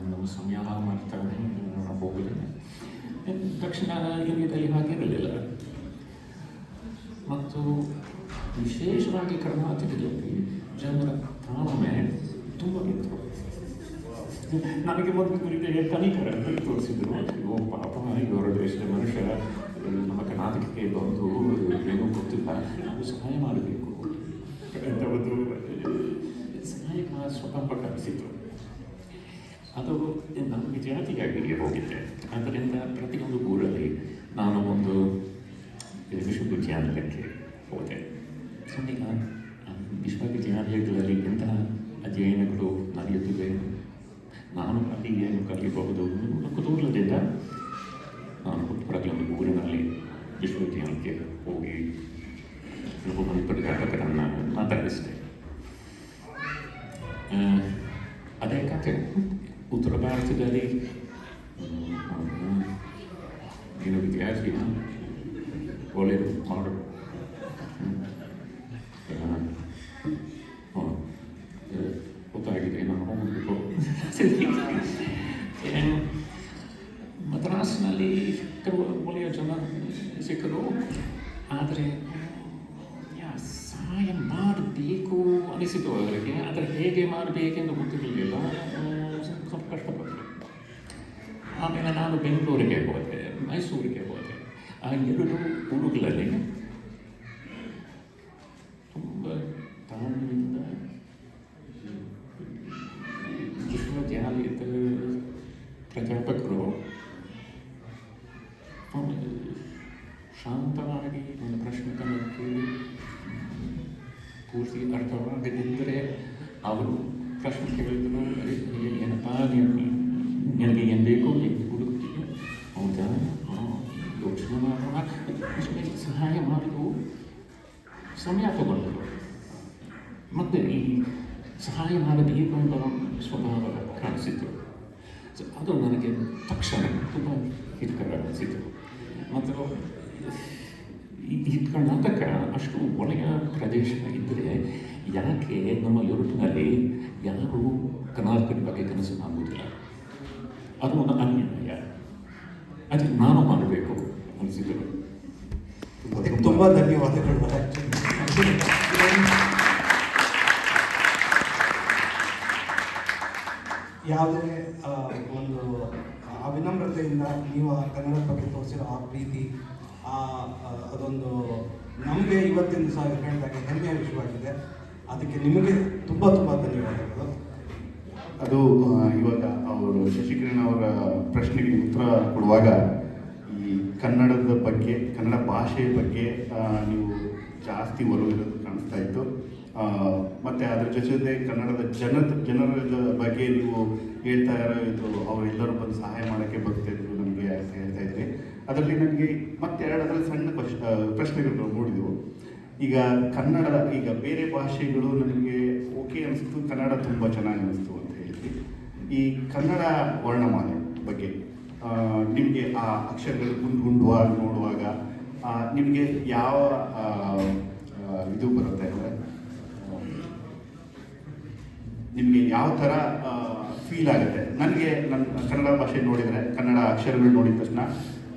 ನನ್ನ ಸಮಯ ಮಾಡ್ತಾನೆ, ಹೋಗುದಿಲ್ಲ. ದಕ್ಷಿಣ ಇಂಡಿಯಾದಲ್ಲಿ ಹಾಗಿರಲಿಲ್ಲ. ಮತ್ತು ವಿಶೇಷವಾಗಿ ಕರ್ನಾಟಕದಲ್ಲಿ ಜನರ ತಾಳ್ಮೆ ತುಂಬ ಇತ್ತು. ನನಗೆ ಮೊದಲು ಕುರಿತು ಕನಿಕರ ಅಂತ ತೋರಿಸಿದ್ರು. ಓ ಪಾಪ, ಇವರ ದೇಶದ ಮನುಷ್ಯ ನಮ್ಮ ಕರ್ನಾಟಕಕ್ಕೆ ಬಂದು ಏನೂ ಗೊತ್ತಿಲ್ಲ, ನಾವು ಸಹಾಯ ಮಾಡಬೇಕು ಅಂತ ಒಂದು ಸಹಾಯಕ ಸ್ವತಂತ್ರ ಅನಿಸಿತು. ಅದು ನಾನು ವಿದ್ಯಾರ್ಥಿಯಾಗಿ ಹೋಗಿದ್ದೆ. ಆದ್ದರಿಂದ ಪ್ರತಿಯೊಂದು ಊರಲ್ಲಿ ನಾನು ಒಂದು ವಿಶ್ವವಿದ್ಯಾಲಯಕ್ಕೆ ಹೋದೆ. ಈಗ ವಿಶ್ವವಿದ್ಯಾಲಯಗಳಲ್ಲಿ ಎಂತಹ ಅಧ್ಯಯನಗಳು ನಡೆಯುತ್ತಿವೆ, ನಾನು ಅಲ್ಲಿ ಏನು ಕಲಿಯಬಹುದು ಕುತೂಹಲದಿಂದ ನಾನು ಪ್ರತಿಯೊಂದು ಊರಿನಲ್ಲಿ ವಿಶ್ವವಿದ್ಯಾಲಯಕ್ಕೆ ಹೋಗಿ ಪ್ರತಿಭಟಕರನ್ನು ಮಾತಾಡಿಸಿದೆ. ಅದೇ ಕಥೆ ಉತ್ತರ ಭಾರತದಲ್ಲಿ ನೀನು ವಿದ್ಯಾರ್ಥಿ ಒಳ್ಳೆಯದು ಮಾಡು, ಗೊತ್ತಾಗಿದೆ, ನಾನು ಹೋಗಬೇಕು. ಮದ್ರಾಸ್ನಲ್ಲಿ ಒಳ್ಳೆಯ ಜನ ಸಿಕ್ಕರು, ಆದರೆ ಸಹಾಯ ಮಾಡಬೇಕು ಅನಿಸಿತು ಅವರಿಗೆ. ಆದರೆ ಹೇಗೆ ಮಾಡಬೇಕೆಂದು ಗೊತ್ತಿರಲಿಲ್ಲ, ಸ್ವಲ್ಪ ಕಷ್ಟಪಟ್ಟರು. ಆಮೇಲೆ ನಾನು ಬೆಂಗಳೂರಿಗೆ ಹೋದೆ, ಮೈಸೂರಿಗೆ ಹೋದೆ. ಆ ಎರಡು ಊರುಗಳಲ್ಲಿ ತುಂಬ ತಾಳ್ಮೆಯಿಂದ ವಿಶ್ವವಿದ್ಯಾಲಯದ ಪ್ರಾಧ್ಯಾಪಕರು ಶಾಂತವಾಗಿ ಒಂದು ಪ್ರಶ್ನೆ ಕೇಳಿ ಪೂರ್ತಿ ಅರ್ಥವಾಗದಿದ್ದರೆ ಅವರು ಪ್ರಶ್ನೆ ಕೇಳಿದ್ರು, ಏನಪ್ಪ ನಿನಗೆ ಏನು ಬೇಕು, ಏನು ಹುಡುಕ್ತೀವಿ, ಹೌದಾ, ಯೋಚನೆ ಮಾಡೋಣ, ಸಹಾಯ ಮಾಡಲು ಸಮಯ ತಗೊಂಡರು. ಮತ್ತು ಈ ಸಹಾಯ ಮಾಡಬೇಕು ಎಂಬ ಸ್ವಭಾವ ಕಾಣಿಸಿತು. ಅದು ನನಗೆ ತಕ್ಷಣ ತುಂಬ ಹಿತಕರ ಅನಿಸಿತು. ಮತ್ತು ಈ ಕರ್ನಾಟಕ ಅಷ್ಟು ಒಳ್ಳೆಯ ಪ್ರದೇಶ ಇದ್ದರೆ ಯಾಕೆ ನಮ್ಮ ಯುರೋಪಿನಲ್ಲಿ ಯಾರೂ ಕರ್ನಾಟಕದ ಬಗ್ಗೆ ಕನಸು ಮಾಡುವುದಿಲ್ಲ? ಅದು ಒಂದು ಅನ್ಯಾಯ. ಅದಕ್ಕೆ ನಾನು ಮಾಡಬೇಕು ಅನಿಸಿದರು. ತುಂಬ ಧನ್ಯವಾದಗಳು. ಯಾವುದೇ ಒಂದು ಆ ವಿನಮ್ರತೆಯಿಂದ ನೀವು ಕನ್ನಡದ ಬಗ್ಗೆ ತೋರಿಸಿರೋ ಆ ಪ್ರೀತಿ, ಅದೊಂದು ನಮಗೆ ಇವತ್ತಿನ ದಿವಸ ಹೇಳಿದಾಗ ಹೆಮ್ಮೆಯ ವಿಷಯವಾಗಿದೆ. ಅದಕ್ಕೆ ನಿಮಗೆ ತುಂಬ ತುಂಬ ಧನ್ಯವಾದಗಳು. ಅದು ಇವಾಗ ಅವರು ಶಶಿಕಿರಣ್ ಅವರ ಪ್ರಶ್ನೆಗೆ ಉತ್ತರ ಕೊಡುವಾಗ ಈ ಕನ್ನಡದ ಬಗ್ಗೆ, ಕನ್ನಡ ಭಾಷೆಯ ಬಗ್ಗೆ ನೀವು ಜಾಸ್ತಿ ಒಲವಿರೋದು ಕಾಣಿಸ್ತಾ ಇತ್ತು. ಮತ್ತು ಅದರ ಜೊತೆ ಕನ್ನಡದ ಜನರ ಬಗ್ಗೆ ನೀವು ಹೇಳ್ತಾ ಇರೋದು, ಅವರೆಲ್ಲರೂ ಬಂದು ಸಹಾಯ ಮಾಡೋಕ್ಕೆ ಬರ್ತಾಯಿದ್ರು ನಮಗೆ ಅಂತ ಹೇಳ್ತಾ ಇದ್ರಿ. ಅದರಲ್ಲಿ ನನಗೆ ಮತ್ತೆ ಅದರಲ್ಲಿ ಸಣ್ಣ ಪ್ರಶ್ನೆಗಳು ಮೂಡಿದವು. ಈಗ ಕನ್ನಡ, ಈಗ ಬೇರೆ ಭಾಷೆಗಳು ನನಗೆ ಓಕೆ ಅನಿಸ್ತು, ಕನ್ನಡ ತುಂಬ ಚೆನ್ನಾಗಿ ಅನಿಸ್ತು ಅಂತ ಹೇಳಿದ್ವಿ. ಈ ಕನ್ನಡ ವರ್ಣಮಾಲೆ ಬಗ್ಗೆ ನಿಮಗೆ ಆ ಅಕ್ಷರಗಳು ಗುಂಡುವಾಗಿ ನೋಡುವಾಗ ನಿಮಗೆ ಯಾವ ಇದು ಬರುತ್ತೆ ಅಂದರೆ, ನಿಮಗೆ ಯಾವ ಥರ ಫೀಲ್ ಆಗುತ್ತೆ? ನನಗೆ ನನ್ನ ಕನ್ನಡ ಭಾಷೆ ನೋಡಿದರೆ, ಕನ್ನಡ ಅಕ್ಷರಗಳು ನೋಡಿದ ತಕ್ಷಣ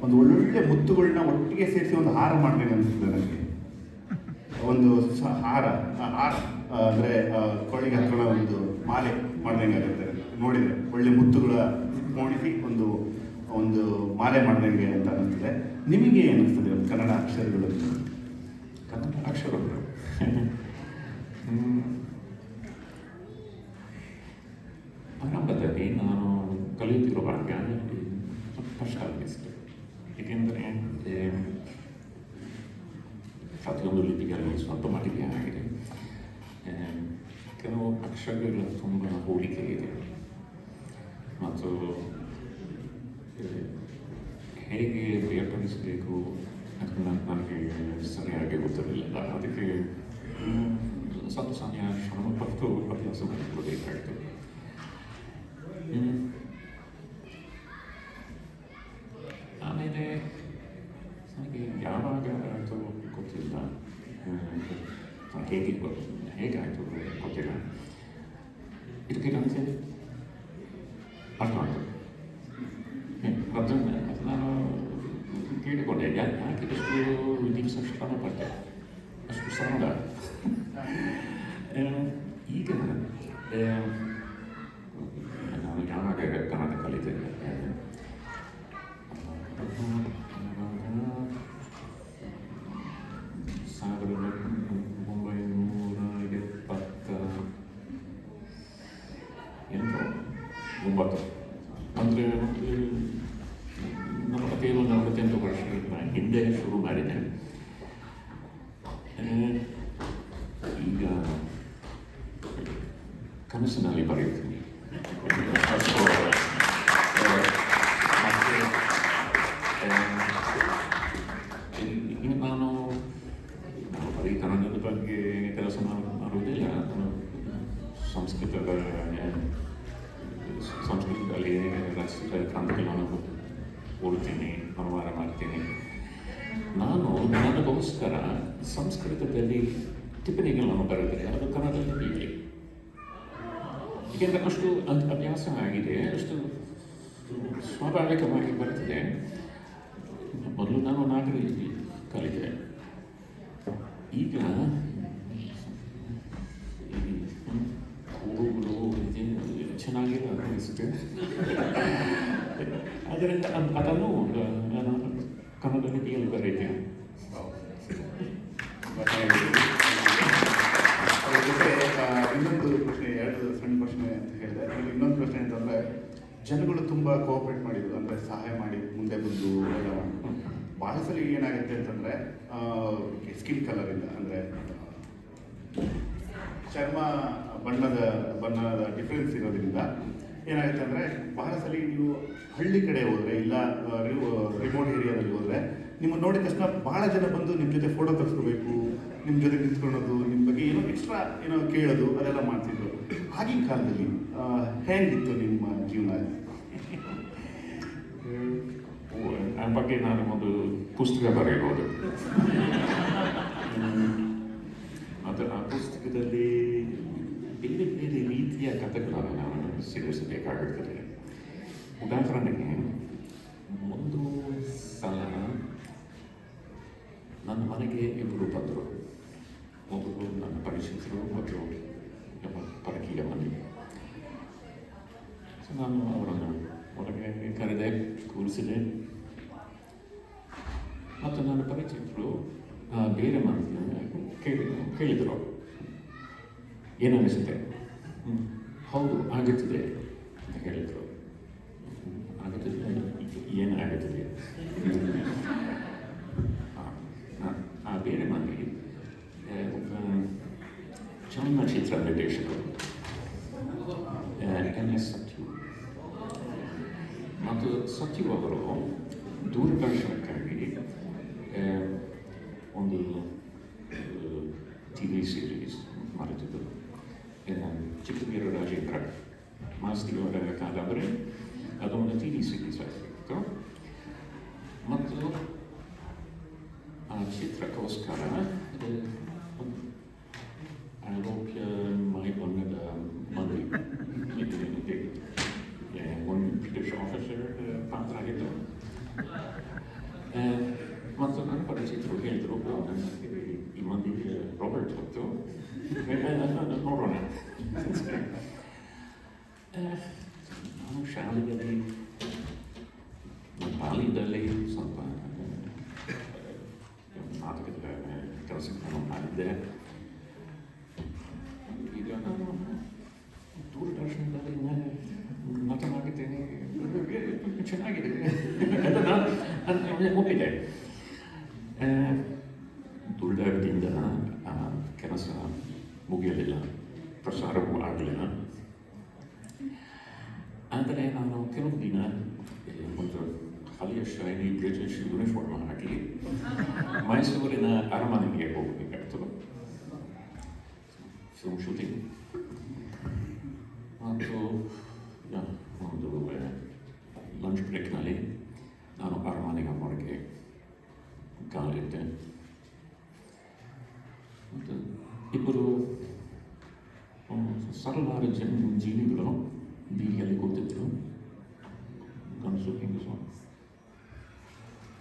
ಒಂದು ಒಳ್ಳೊಳ್ಳೆ ಮುತ್ತುಗಳನ್ನ ಒಟ್ಟಿಗೆ ಸೇರಿಸಿ ಒಂದು ಹಾರ ಮಾಡಬೇಕು ಅನಿಸ್ತದೆ ನನಗೆ. ಒಂದು ಹಾರ ಅಂದರೆ ಕೊಳ್ಳಿಗೆ ಹಾಕೊಳ್ಳೋ ಒಂದು ಮಾಲೆ ಮಾಡ್ದಂಗೆ ಆಗುತ್ತೆ ನೋಡಿದರೆ, ಒಳ್ಳೆ ಮುತ್ತುಗಳ ಮೂಡಿಸಿ ಒಂದು ಮಾಲೆ ಮಾಡ್ದಂಗೆ ಅಂತ ಅನ್ನಿಸ್ತದೆ. ನಿಮಗೆ ಏನಿಸ್ತದೆ ಒಂದು ಕನ್ನಡ ಅಕ್ಷರಗಳು? ಕನ್ನಡ ಅಕ್ಷರಗಳು ಆರಂಭದಲ್ಲಿ ನಾನು ಕಲಿಯುತ್ತಿರುವಾಗ ಕಷ್ಟ ಅನಿಸಿತು. ಏಕೆಂದರೆ ಪ್ರತಿಯೊಂದು ಲಿಪಿಗಳಲ್ಲಿ ಸ್ವಲ್ಪ ಮಟ್ಟಿಗೆ ಆಗಿದೆ. ಕೆಲವು ಅಕ್ಷರಗಳು ತುಂಬ ಹೋಲಿಕೆ ಇದೆ ಮತ್ತು ಹೇಗೆ ಬೇರ್ಪಡಿಸಬೇಕು ಅದನ್ನು ನನಗೆ ಸರಿಯಾಗಿ ಗೊತ್ತಿರಲಿಲ್ಲ. ಅದಕ್ಕೆ ಸ್ವಲ್ಪ ಸಮಯ ಶ್ರಮಪಟ್ಟು ಅಭ್ಯಾಸ ಮಾಡಿಕೊಳ್ಬೇಕಾಯಿತು. ಆಮೇಲೆ ನನಗೆ ಯಾವಾಗ ಆಯಿತು ಗೊತ್ತಿಲ್ಲ, ಹೇಗಾಯಿತು ಗೊತ್ತಿಲ್ಲ. ಇದಕ್ಕೆ ನನಗೆ ಅರ್ಥ ಆಯಿತು. ಅದನ್ನು ನಾನು ಕೇಳಿಕೊಂಡೆ, ಯಾಕೆ ಇಷ್ಟು ದಿವಸ ಶ್ರಮ ಪಟ್ಟೆ, ಅಷ್ಟು ಸರಳ. ಈಗ ನಾನು ಯಾವ 9 ಅಂದರೆ ನಮ್ಮ ಕಥೆಯನ್ನು 48 ವರ್ಷಗಳ ಹಿಂದೆ ಶುರು ಮಾಡಿದೆ. ಈಗ ಕನಸಿನಲ್ಲಿ ಬರೆಯುತ್ತೀನಿ. ಈಗ ನಾನು ಬರೀ ಕನ್ನಡದ ಬಗ್ಗೆ ಕೆಲಸ ಮಾಡುವುದಿಲ್ಲ. ಸಂಸ್ಕೃತದಲ್ಲಿ ರಚಿಸಿದ ಗ್ರಂಥಗಳನ್ನು ಓದ್ತೀನಿ, ಅನುವಾದ ಮಾಡ್ತೀನಿ. ನಾನು ನನಗೋಸ್ಕರ ಸಂಸ್ಕೃತದಲ್ಲಿ ಟಿಪ್ಪಣಿಗಳನ್ನು ಬರೆದರೆ ಅದು ಕನ್ನಡದಲ್ಲಿ ಇರಲಿ. ಏಕೆಂದರೆ ಅಷ್ಟು ಅಭ್ಯಾಸ ಆಗಿದೆ, ಅಷ್ಟು ಸ್ವಾಭಾವಿಕವಾಗಿ ಬರ್ತದೆ. ಮೊದಲು ನಾನು ನಾಗರಿಕರಲ್ಲಿ ಕಲಿತೆ. ಈಗ ಓದುವುದು ಚೆನ್ನಾಗಿಲ್ಲ ಅನಿಸುತ್ತೆ. ಆದ್ದರಿಂದ ಅದನ್ನು ನಾನು ಕನ್ನಡ ಲಿಪಿಯಲ್ಲಿ ಬರೀತೇನೆ. ಅದ್ರ ಜೊತೆ ಇನ್ನೊಂದು ಪ್ರಶ್ನೆ, 2 ಸಣ್ಣ ಪ್ರಶ್ನೆ ಅಂತ ಹೇಳಿದೆ. ಇನ್ನೊಂದು ಪ್ರಶ್ನೆ ಅಂತಂದರೆ, ಜನಗಳು ತುಂಬ ಕೋಆಪ್ರೇಟ್ ಮಾಡಿದ್ರು, ಅಂದರೆ ಸಹಾಯ ಮಾಡಿ ಮುಂದೆ ಬಂದು ಎಲ್ಲ ಭಾಳ ಸಲ ಏನಾಗುತ್ತೆ ಅಂತಂದರೆ ಸ್ಕಿನ್ ಕಲರಿಂದ, ಅಂದರೆ ಚರ್ಮ ಬಣ್ಣದ ಡಿಫ್ರೆನ್ಸ್ ಇರೋದ್ರಿಂದ ಏನಾಗುತ್ತೆ ಅಂದರೆ ಬಹಳ ಸಲ ನೀವು ಹಳ್ಳಿ ಕಡೆ ಹೋದರೆ ಇಲ್ಲ ರಿಮೋಟ್ ಏರಿಯಾದಲ್ಲಿ ಹೋದರೆ ನಿಮ್ಮನ್ನು ನೋಡಿದ ತಕ್ಷಣ ಭಾಳ ಜನ ಬಂದು ನಿಮ್ಮ ಜೊತೆ ಫೋಟೋ ತೆಗೆಸ್ಕೋಬೇಕು, ನಿಮ್ಮ ಜೊತೆ ನಿಂತ್ಕೊಳ್ಳೋದು, ನಿಮ್ಮ ಬಗ್ಗೆ ಏನೋ ಎಕ್ಸ್ಟ್ರಾ ಏನೋ ಕೇಳೋದು, ಅದೆಲ್ಲ ಮಾಡ್ತಿದ್ರು. ಆಗಿನ ಕಾಲದಲ್ಲಿ ಹೇಗಿತ್ತು ನಿಮ್ಮ ಜೀವನ? ಆ ಬಗ್ಗೆ ನಾನು ಒಂದು ಪುಸ್ತಕ ಬರೆಯಬಹುದು. ಮತ್ತು ಆ ಪುಸ್ತಕದಲ್ಲಿ ಬೇರೆ ಬೇರೆ ರೀತಿಯ ಕಥೆಗಳನ್ನು ನಾನು ಸೇರಿಸಬೇಕಾಗುತ್ತದೆ. ಉದಾಹರಣೆಗೆ, ಒಂದು ಸಲ ನನ್ನ ಮನೆಗೆ 2 ಬಂದರು. ಒಬ್ಬರು ನನ್ನ ಪರಿಚಿತರು ಮತ್ತು ಪರಕೀಯ ಮನೆ. ಸೊ ನಾನು ಅವರನ್ನು ಹೊರಗೆ ಕರೆದೆ, ಕೂರಿಸಿದೆ. ಮತ್ತು ನನ್ನ ಪರಿಚಿತರು ಬೇರೆ ಮನೆ ಕೇಳಿದರು, ಏನನ್ನಿಸುತ್ತೆ? ಹೌದು, ಆಗುತ್ತದೆ ಅಂತ ಹೇಳಿದರು. ಆಗುತ್ತದೆ, ಏನಾಗುತ್ತದೆ? ಆ ಬೇರೆ ಮಂದಿ ಚಲನಚಿತ್ರ ನಿರ್ದೇಶಕರು NS ಸತ್ಯು. ಮತ್ತು ಸತ್ಯು ಅವರು ದೂರದರ್ಶನಕ್ಕಾಗಿ ಒಂದು TV ಸೀರೀಸ್ ಮಾಡುತ್ತಿದ್ದರು. ಚಿಕ್ಕವೀರ ರಾಜೇಂದ್ರ ಮಾಸ್ತಿಯವರ ಕಾದಂಬರಿ, ಅದೊಂದು TV ಸೀರೀಸ್ ಆಗಿತ್ತು. ಮತ್ತು ಆ ಚಿತ್ರಕ್ಕೋಸ್ಕರ ಆರೋಗ್ಯ ಬಣ್ಣದ ಮಂದಿ, ಒಂದು ಬ್ರಿಟಿಷ್ ಆಫೀಸರ್ ಪಾತ್ರ ಆಗಿತ್ತು. ಮತ್ತು ನನ್ನ ಪರಿಚಿತರು ಹೇಳಿದರು, ಈ ಮಂದಿಗೆ ರಾಬರ್ಟ್ ಹೊತ್ತು ನೋಡೋಣ. ನಾನು ಶಾಲೆಯಲ್ಲಿ ಬಾಲ್ಯದಲ್ಲಿ ಸ್ವಲ್ಪ ನಾಟಕದ ಕೆಲಸಗಳನ್ನು ಮಾಡಿದ್ದೆ. ಈಗ ನಾನು ದೂರದರ್ಶನದಲ್ಲಿ ನಟನಾಗಿದ್ದೇನೆ, ಚೆನ್ನಾಗಿದೆ ಅಂತ ನಾನು ಒಪ್ಪಿದೆ. ದುರ್ದೈವದಿಂದ ಕೆಲಸ ಮುಗಿಯಲಿಲ್ಲ, ಪ್ರಸಾರವೂ ಆಗಲಿಲ್ಲ. ಆದರೆ ನಾನು ಕೆಲವು ದಿನ ಒಂದು ಹಳೆಯ ಶೈಲಿ ಬ್ರಿಟಿಷ್ ಯೂನಿಫಾರ್ಮ್ ಹಾಕಿ ಮೈಸೂರಿನ ಅರಮನೆಗೆ ಹೋಗಬೇಕಾಯ್ತು, ಫಿಲ್ಮ್ ಶೂಟಿಂಗ್. ಮತ್ತು ಒಂದು ಲಂಚ್ ಬ್ರೇಕ್ನಲ್ಲಿ ನಾನು ಅರಮನೆಗೆ ಹೊರಗೆ ಕಾಲಿದ್ದೆ. ಮತ್ತು 2 ಸರಳವಾದ ಜೀವಿಗಳು ಬೀದಿಯಲ್ಲಿ ಕೂತಿದ್ರು. ಗಂಡಸು ಹೆಂಗಸು.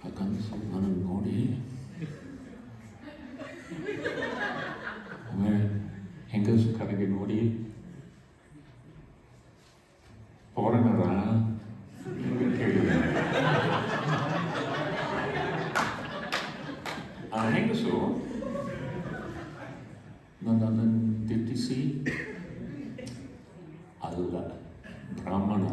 ಆ ಗಂಡಸು ನನ್ನನ್ನು ನೋಡಿ ಆಮೇಲೆ ಹೆಂಗಸು ಕರೆಗೆ ನೋಡಿ, ಫಾರಿನರ ಕೇಳಿದೆ. ಆ ಹೆಂಗಸು ನನ್ನನ್ನು ದಿಟ್ಟಿಸಿ, ಅಲ್ಲ ಬ್ರಾಹ್ಮಣ.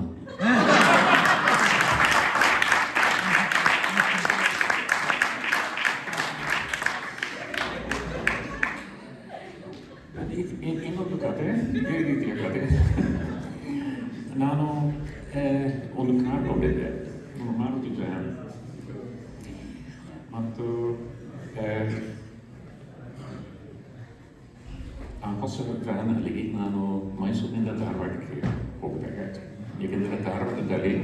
ಇನ್ನೊಂದು ಕತೆ, ಈ ರೀತಿಯ ಕತೆ. ನಾನು ಒಂದು ಕಾರ್ ನೋಡಿದ್ದೆ, ಮಾಡುತ್ತಿದ್ದೆ, ಮತ್ತು ಆ ಹೊಸ ವ್ಯಾನಲ್ಲಿ ನಾನು ಮೈಸೂರಿನಿಂದ ಧಾರವಾಡಕ್ಕೆ ಹೋಗಬೇಕಾಯ್ತು. ಏಕೆಂದರೆ ಧಾರವಾಡದಲ್ಲಿ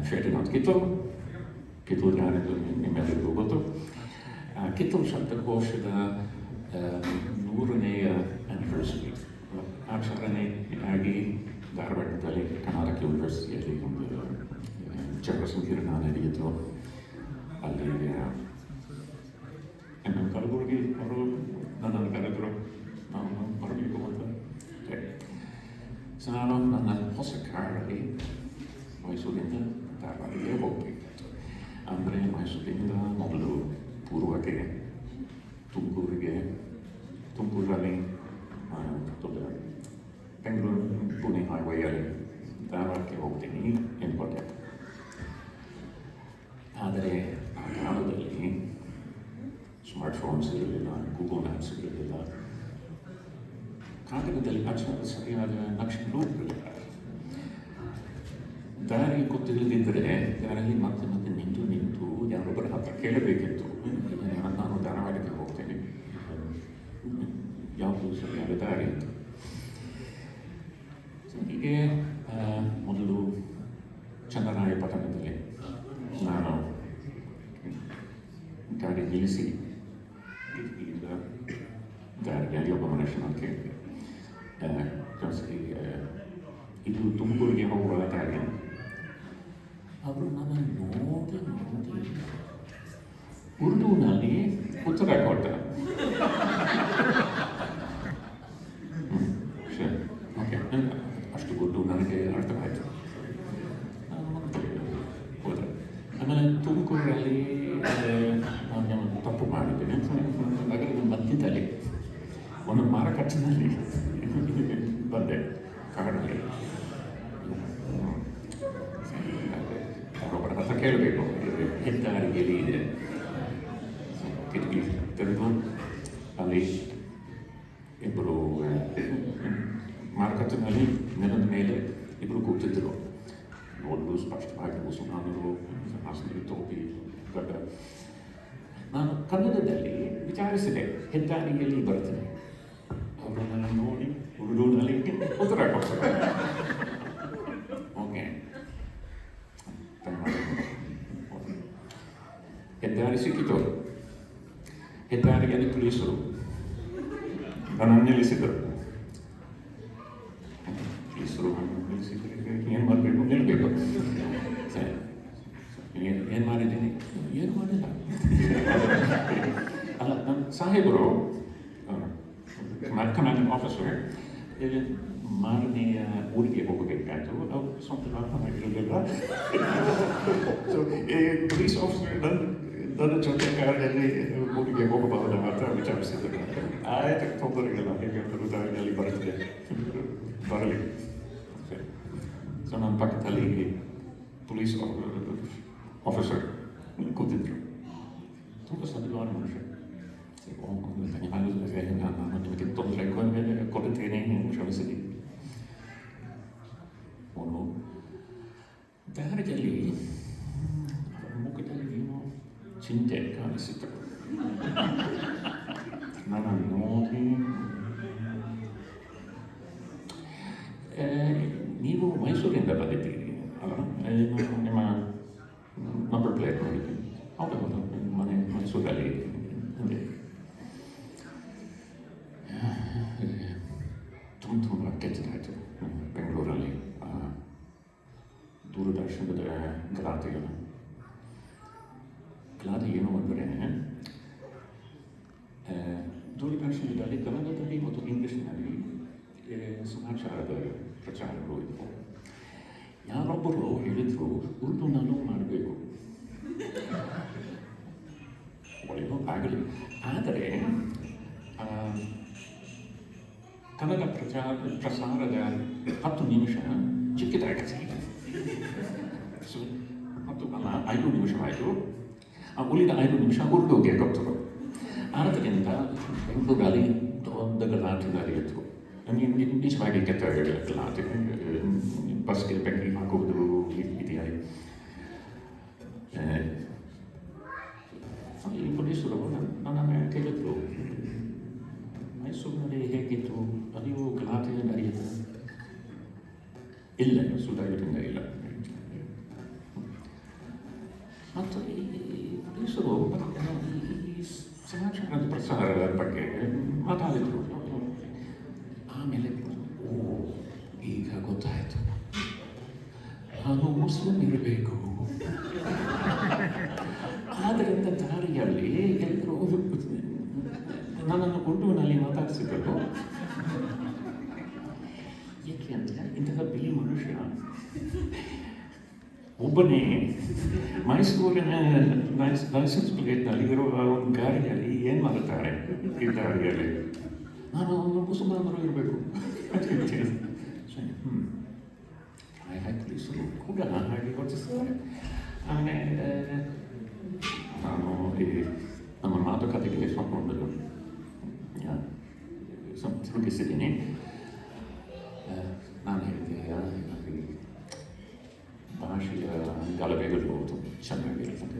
ಶ್ವೇತನಾಥ್ ಕಿತ್ತೂರು ಯಾರಿದ್ದು ನಿಮ್ಮೆಲ್ಲರಿಗೂ ಗೊತ್ತು. ಕಿತ್ತೂರು ಶಬ್ದಕೋಶದ 100ನೇ ಆ್ಯನಿವರ್ಸರಿ ಆಚರಣೆಯಾಗಿ ಧಾರವಾಡದಲ್ಲಿ ಕರ್ನಾಟಕ ಯೂನಿವರ್ಸಿಟಿಯಲ್ಲಿ ಒಂದು ಚಕ್ರಸಂಕೀರ್ಣ ನಡೆಯಿತು. ಅಲ್ಲಿ ನಮ್ಮ ಕಲಬುರಗಿ ಅವರು ನನ್ನನ್ನು ಕರೆದರು, ನಾನು ಬರಬೇಕು ಅಂತ. ಸೊ ನಾನು ನನ್ನ ಹೊಸ ಕಾರಲ್ಲಿ ಮೈಸೂರಿಂದ ಧಾರವಾಡಿಗೆ ಹೋಗಬೇಕಿತ್ತು. ಅಂದರೆ ಮೈಸೂರಿಂದ ಮೊದಲು ಪೂರ್ವಕ್ಕೆ ತುಮಕೂರಲ್ಲಿ ಬೆಂಗಳೂರು ಪುಣೆ ಹೈವೇಯಲ್ಲಿ ಧಾರವಾಡಕ್ಕೆ ಹೋಗ್ತೀನಿ ಎಂದ್ಕೊಂಡೆ. ಆದರೆ ಆ ಕಾಲದಲ್ಲಿ ಸ್ಮಾರ್ಟ್ಫೋನ್ಸ್ ಇರಲಿಲ್ಲ, ಗೂಗಲ್ ಮ್ಯಾಪ್ಸ್ ಇರಲಿಲ್ಲ, ಕಾಗದದಲ್ಲಿ ಸರಿಯಾದ ನಕ್ಷೆಗಳು ಇರಲಿಲ್ಲ. ದಾರಿ ಗೊತ್ತಿಲ್ಲದಿದ್ದರೆ ದಾರಿಯಲ್ಲಿ ಮತ್ತೆ ನಿಂತು ಯಾರೊಬ್ಬರ ಹತ್ರ ಕೇಳಬೇಕಿತ್ತು. ನಾನು ಧಾರವಾಡಕ್ಕೆ ಹೋಗ್ತೇನೆ, ಯಾವುದು ಸರಿಯಾದ ದಾರಿ ಅಂತ. ಹೀಗೆ ಮೊದಲು ಚನ್ನರಾಯಪಟ್ಟಣದಲ್ಲಿ ನಾನು ಗಾಡಿ ನಿಲ್ಲಿಸಿ ಕಿಟಕಿಯಿಂದ ದಾರಿಯಲ್ಲಿ ಒಬ್ಬ ಮನುಷ್ಯನ ಕೇಳಿದೆ, ಇದು ತುಮಕೂರಿಗೆ ಹೋಗುವ ದಾರಿ. ಅವರು ನನ್ನನ್ನು ನೋಡಿ ಉರ್ದುನಲ್ಲಿ ಉತ್ತರ ಕೊಟ್ಟ. ಸರಿ, ಓಕೆ, ಅಷ್ಟು ಉರ್ದು ನನಗೆ ಅರ್ಥವಾಯಿತು. ಹೋದೆ. ಆಮೇಲೆ ತುಮಕೂರಲ್ಲಿ ನಾನು ತಪ್ಪು ಮಾಡಿದ್ದೇನೆ. ನಗರದ ಮಧ್ಯದಲ್ಲಿ ಒಂದು ಮಾರುಕಟ್ಟೆನಲ್ಲಿ ಬಂದೆ, ಕಾಡಲ್ಲಿ. ಯಾರೊಬ್ಬರ ಹತ್ರ ಕೇಳಬೇಕು, ಹೆದ್ದಾರಿ ಎಲ್ಲಿ ಇದೆ. ಕಿಟಕಿ ತೆರೆದು ಅಲ್ಲಿ ಇಬ್ಬರು ಮಾರುಕಟ್ಟೆನಲ್ಲಿ ನೆಲದ ಮೇಲೆ ಇಬ್ಬರು ಕೂತಿದ್ದರು. ನೋಡಲು ಸ್ಪಷ್ಟವಾಗಿ ಮುಸಲ್ಮಾನರು, ಹಾಸನದಲ್ಲಿ ಟೋಪಿ, ಗಡ್ಡ. ನಾನು ಕನ್ನಡದಲ್ಲಿ ವಿಚಾರಿಸಿದೆ, ಹೆದ್ದಾರಿಯಲ್ಲಿ ಬರ್ತದೆ. ಅವರು ನನ್ನ ನೋಡಿ ಉರ್ದುನಲ್ಲಿ ಉತ್ತರ ಕೊಡ್ತಾರೆ. ಓಕೆ, ಹೆದ್ದಾರಿ ಸಿಕ್ಕಿತು. ಹೆದ್ದಾರಿಯಲ್ಲಿ ಪೊಲೀಸರು ನನ್ನನ್ನು ನಿಲ್ಲಿಸಿದರು. ಪೊಲೀಸರು ನಿಲ್ಲಿಸಿದರೆ ಏನು ಮಾಡಬೇಕು, ನಿಲ್ಲಬೇಕು. ಸರಿ, ಏನು ಮಾಡಿದ್ದೀನಿ? ಏನು ಮಾಡಿಲ್ಲ. ಅಲ್ಲ, ನಮ್ಮ ಸಾಹೇಬರು ಕಮಾಂಡಿಂಗ್ ಆಫೀಸರ್ ಮಾರನೆಯ ಊರಿಗೆ ಹೋಗಬೇಕಾಯ್ತು. ಅವ್ರು ಸ್ವಂತ ಇರಲಿಲ್ಲ. ಸೊ ಪೊಲೀಸ್ ಆಫೀಸರ್ ನನ್ನ ಜೊತೆ ಕಾರಿನಲ್ಲಿ ಊರಿಗೆ ಹೋಗಬಹುದಾ ಅಂತ ವಿಚಾರಿಸಿದ್ರು. ಆಯ್ತು, ತೊಂದರೆ ಇಲ್ಲ, ಹೇಗೆ ದಾರಿಯಲ್ಲಿ ಬರ್ತದೆ, ಬರಲಿ. ಸೊ ನನ್ನ ಪಕ್ಕದಲ್ಲಿ ಪೊಲೀಸ್ ಆಫೀಸರ್ ಕೂತಿದ್ರು. ತುಂಬ ಸದ್ಯವಾದ ಮನುಷ್ಯ. ನಾನು ನಿಮಗೆ ತೊಂದರೆ ಕೊಡುತ್ತೇನೆ, ಕ್ಷಮಿಸಿದೆ. ಅವನು ದಾರಿಯಲ್ಲಿ ಅವರ ಮುಖದಲ್ಲಿ ಏನೋ ಚಿಂತೆ ಕಾಣಿಸಿತು. ನಾನು ನೋಡಿ, ನೀವು ಮೈಸೂರಿಂದ ಬಂದಿದ್ದೀರಿ ಅಲ್ಲ? ನಿಮ್ಮ ನಂಬರ್ ಪ್ಲೇಟ್ ನೋಡಿದ್ದೀನಿ. ಹೌದು, ಮನೆ ಮೈಸೂರಲ್ಲಿ ಅಂದೆ. ತುಂಬ ಕೆಟ್ಟದಾಯಿತು. ಬೆಂಗಳೂರಲ್ಲಿ ದೂರದರ್ಶನದ ಗಲಾಟೆಗಳು. ಗಲಾಟೆ ಏನು ಅಂದರೆ, ದೂರದರ್ಶನದಲ್ಲಿ ಕನ್ನಡದಲ್ಲಿ ಮತ್ತು ಇಂಗ್ಲೀಷ್ನಲ್ಲಿ ಸಮಾಚಾರದ ಪ್ರಚಾರಗಳು ಇದ್ದವು. ಯಾರೊಬ್ಬರು ಹೇಳಿದ್ರು ಉರ್ದುನಲ್ಲೂ ಮಾಡಬೇಕು. ಒಳ್ಳೆಯದು ಆಗಲಿ. ಆದರೆ ಕನ್ನಡ ಪ್ರಸಾರದ 10 ನಿಮಿಷ ಚಿಕ್ಕದಾಗಿ ಸೊ ಮತ್ತು 5 ನಿಮಿಷವಾಯಿತು. ಉಳಿದ 5 ನಿಮಿಷ ಉರ್ದುಗೆ ಕೊಟ್ಟರು. ಆದ್ದರಿಂದ ಬೆಂಗಳೂರಲ್ಲಿ ದೊಡ್ಡ ಗಲಾಟೆ ನಡೆಯಿತು. ನಿಜವಾಗಿ ಕೆಟ್ಟ ಗಲಾಟೆ, ಬಸ್ಗೆ ಬೆಂಕಿ ಹಾಕುವುದು ಇತ್ಯಾದಿ. ಈ ಪೊಲೀಸರು ನನ್ನನ್ನು ಕೇಳಿದ್ರು, ಮೈಸೂರಿನಲ್ಲಿ ಹೇಗಿತ್ತು, ಅಲ್ಲಿಯೂ ಗಲಾಟೆ ನಡೆಯುತ್ತೆ? ಇಲ್ಲ, ಸುಧಾರಿತ ಇಲ್ಲ. ಮತ್ತು ಈ ಪೊಲೀಸರು ಈ ಸಮಾಚಾರದ ಪ್ರಸಾರದ ಬಗ್ಗೆ ಮಾತಾಡಿದ್ರು. ಆಮೇಲೆ ಈಗ ಗೊತ್ತಾಯಿತು, ನಾನು ಮುಸ್ಲಿಂ ಇರಬೇಕು. ಆದ್ದರಿಂದ ದಾರಿಯಲ್ಲಿ ಎಲ್ಲರೂ ನನ್ನನ್ನು ಉರ್ದುವಿನಲ್ಲಿ ಮಾತಾಡಿಸಿದರು. ಏಕೆ ಅಂದರೆ ಇಂತಹ ಬಿಳಿ ಮನುಷ್ಯ ಒಬ್ಬನೇ ಮೈಸೂರಿನ ಲೈಸೆನ್ಸ್ ಪ್ಲೇಟ್ನಲ್ಲಿ ಇರುವ ಒಂದು ಗಾಡಿಯಲ್ಲಿ ಏನು ಮಾಡುತ್ತಾರೆ ಈ ದಾರಿಯಲ್ಲಿ? ನಾನು ಮುಸಲ್ಮಾನರು ಇರಬೇಕು. ಪೊಲೀಸರು ಕೂಡ ಹಾಗೆ ಯೋಚಿಸ್ತಾರೆ. ಆಮೇಲೆ ನಾನು ಈ ನಮ್ಮ ಮಾತುಕತೆಗೆ ಸ್ವಲ್ಪ ತಿರುಗಿಸಿದ್ದೀನಿ. ನಾನು ಹೇಳಿದೆ, ಭಾಷೆಯ ಗಲಭೆಗಳು ಚೆನ್ನಾಗಿರ್ತದೆ.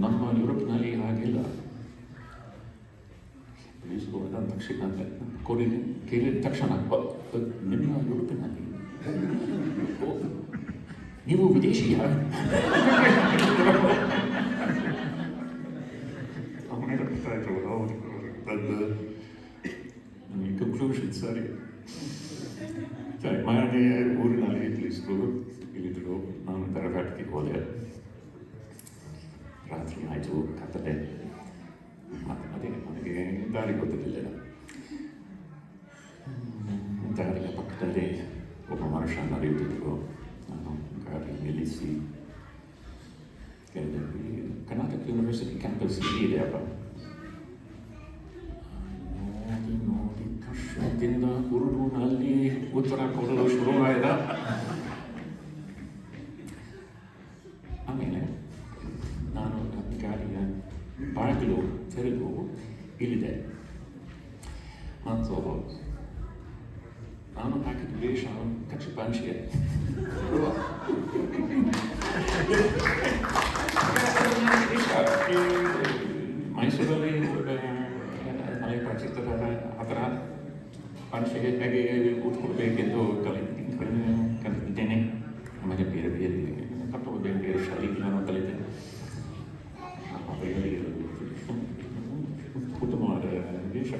ನಮ್ಮ ಯುರೋಪ್ನಲ್ಲಿ ಹಾಗಿಲ್ಲ. ಪೊಲೀಸರು ಅಂದ ತಕ್ಷಣ ಕೇಳಿದ ತಕ್ಷಣ ನಿಮ್ಮ ಯುರೋಪಿನಲ್ಲಿ ನೀವು ವಿದೇಶಿಯ? ಕನ್ಕ್ಲೂಷನ್ ಸರಿ. ಮನೆ ಊರಿನಲ್ಲಿ ಪೊಲೀಸರು ಇಳಿದ್ರು. ನಾನು ತರಬೇತಿಗೆ ಹೋದೆ. ರಾತ್ರಿ ಆಯಿತು, ಕತ್ತಲೆ. ಅದೇ ನನಗೆ ದಾರಿ ಗೊತ್ತಿರಲಿಲ್ಲ. ದಾರಿಯ ಪಕ್ಕದಲ್ಲಿ ಒಬ್ಬ ಮನುಷ್ಯ ನಡೆಯುತ್ತಿದ್ದರು. ನಾನು ಗಾಡಿ ನಿಲ್ಲಿಸಿ ಕೇಳಿದೆ, ಕರ್ನಾಟಕ ಯೂನಿವರ್ಸಿಟಿ ಕ್ಯಾಂಪಸ್ ಇದೆ ಅಪ್ಪ? ನೋಡಿ ಕಷ್ಟದಿಂದ ಉರ್ದುನಲ್ಲಿ ಉತ್ತರ ಕೊಡಲು ಶುರುವಾಯಿದ. ಆಮೇಲೆ ನಾನು ಗಾಡಿಯ ಬಾಗಿಲು ತೆರೆದು ಇಳಿದೆ. ಮತ್ತು ನಾನು ಹಾಕಿದ ವೇಷ ಕಚ್ಚಿ ಪಾಂಚಿಗೆ. ಮೈಸೂರಲ್ಲಿ ಹಳೆ ಚಿತ್ರದ ಆ ಥರ ಪಾಂಚಿಗೆ ಹೇಗೆ ಉಟ್ಕೊಡ್ಬೇಕೆಂದು ಕಲಿತಿದ್ದೇನೆ. ಆಮೇಲೆ ಬೇರೆ ಬೇರೆ ಕಟ್ಟುವ ಬೇರೆ ಬೇರೆ ಶಾಲೆಗಳನ್ನು ಕಲಿತೇನೆ. ಉತ್ತಮವಾದ ವೇಷ.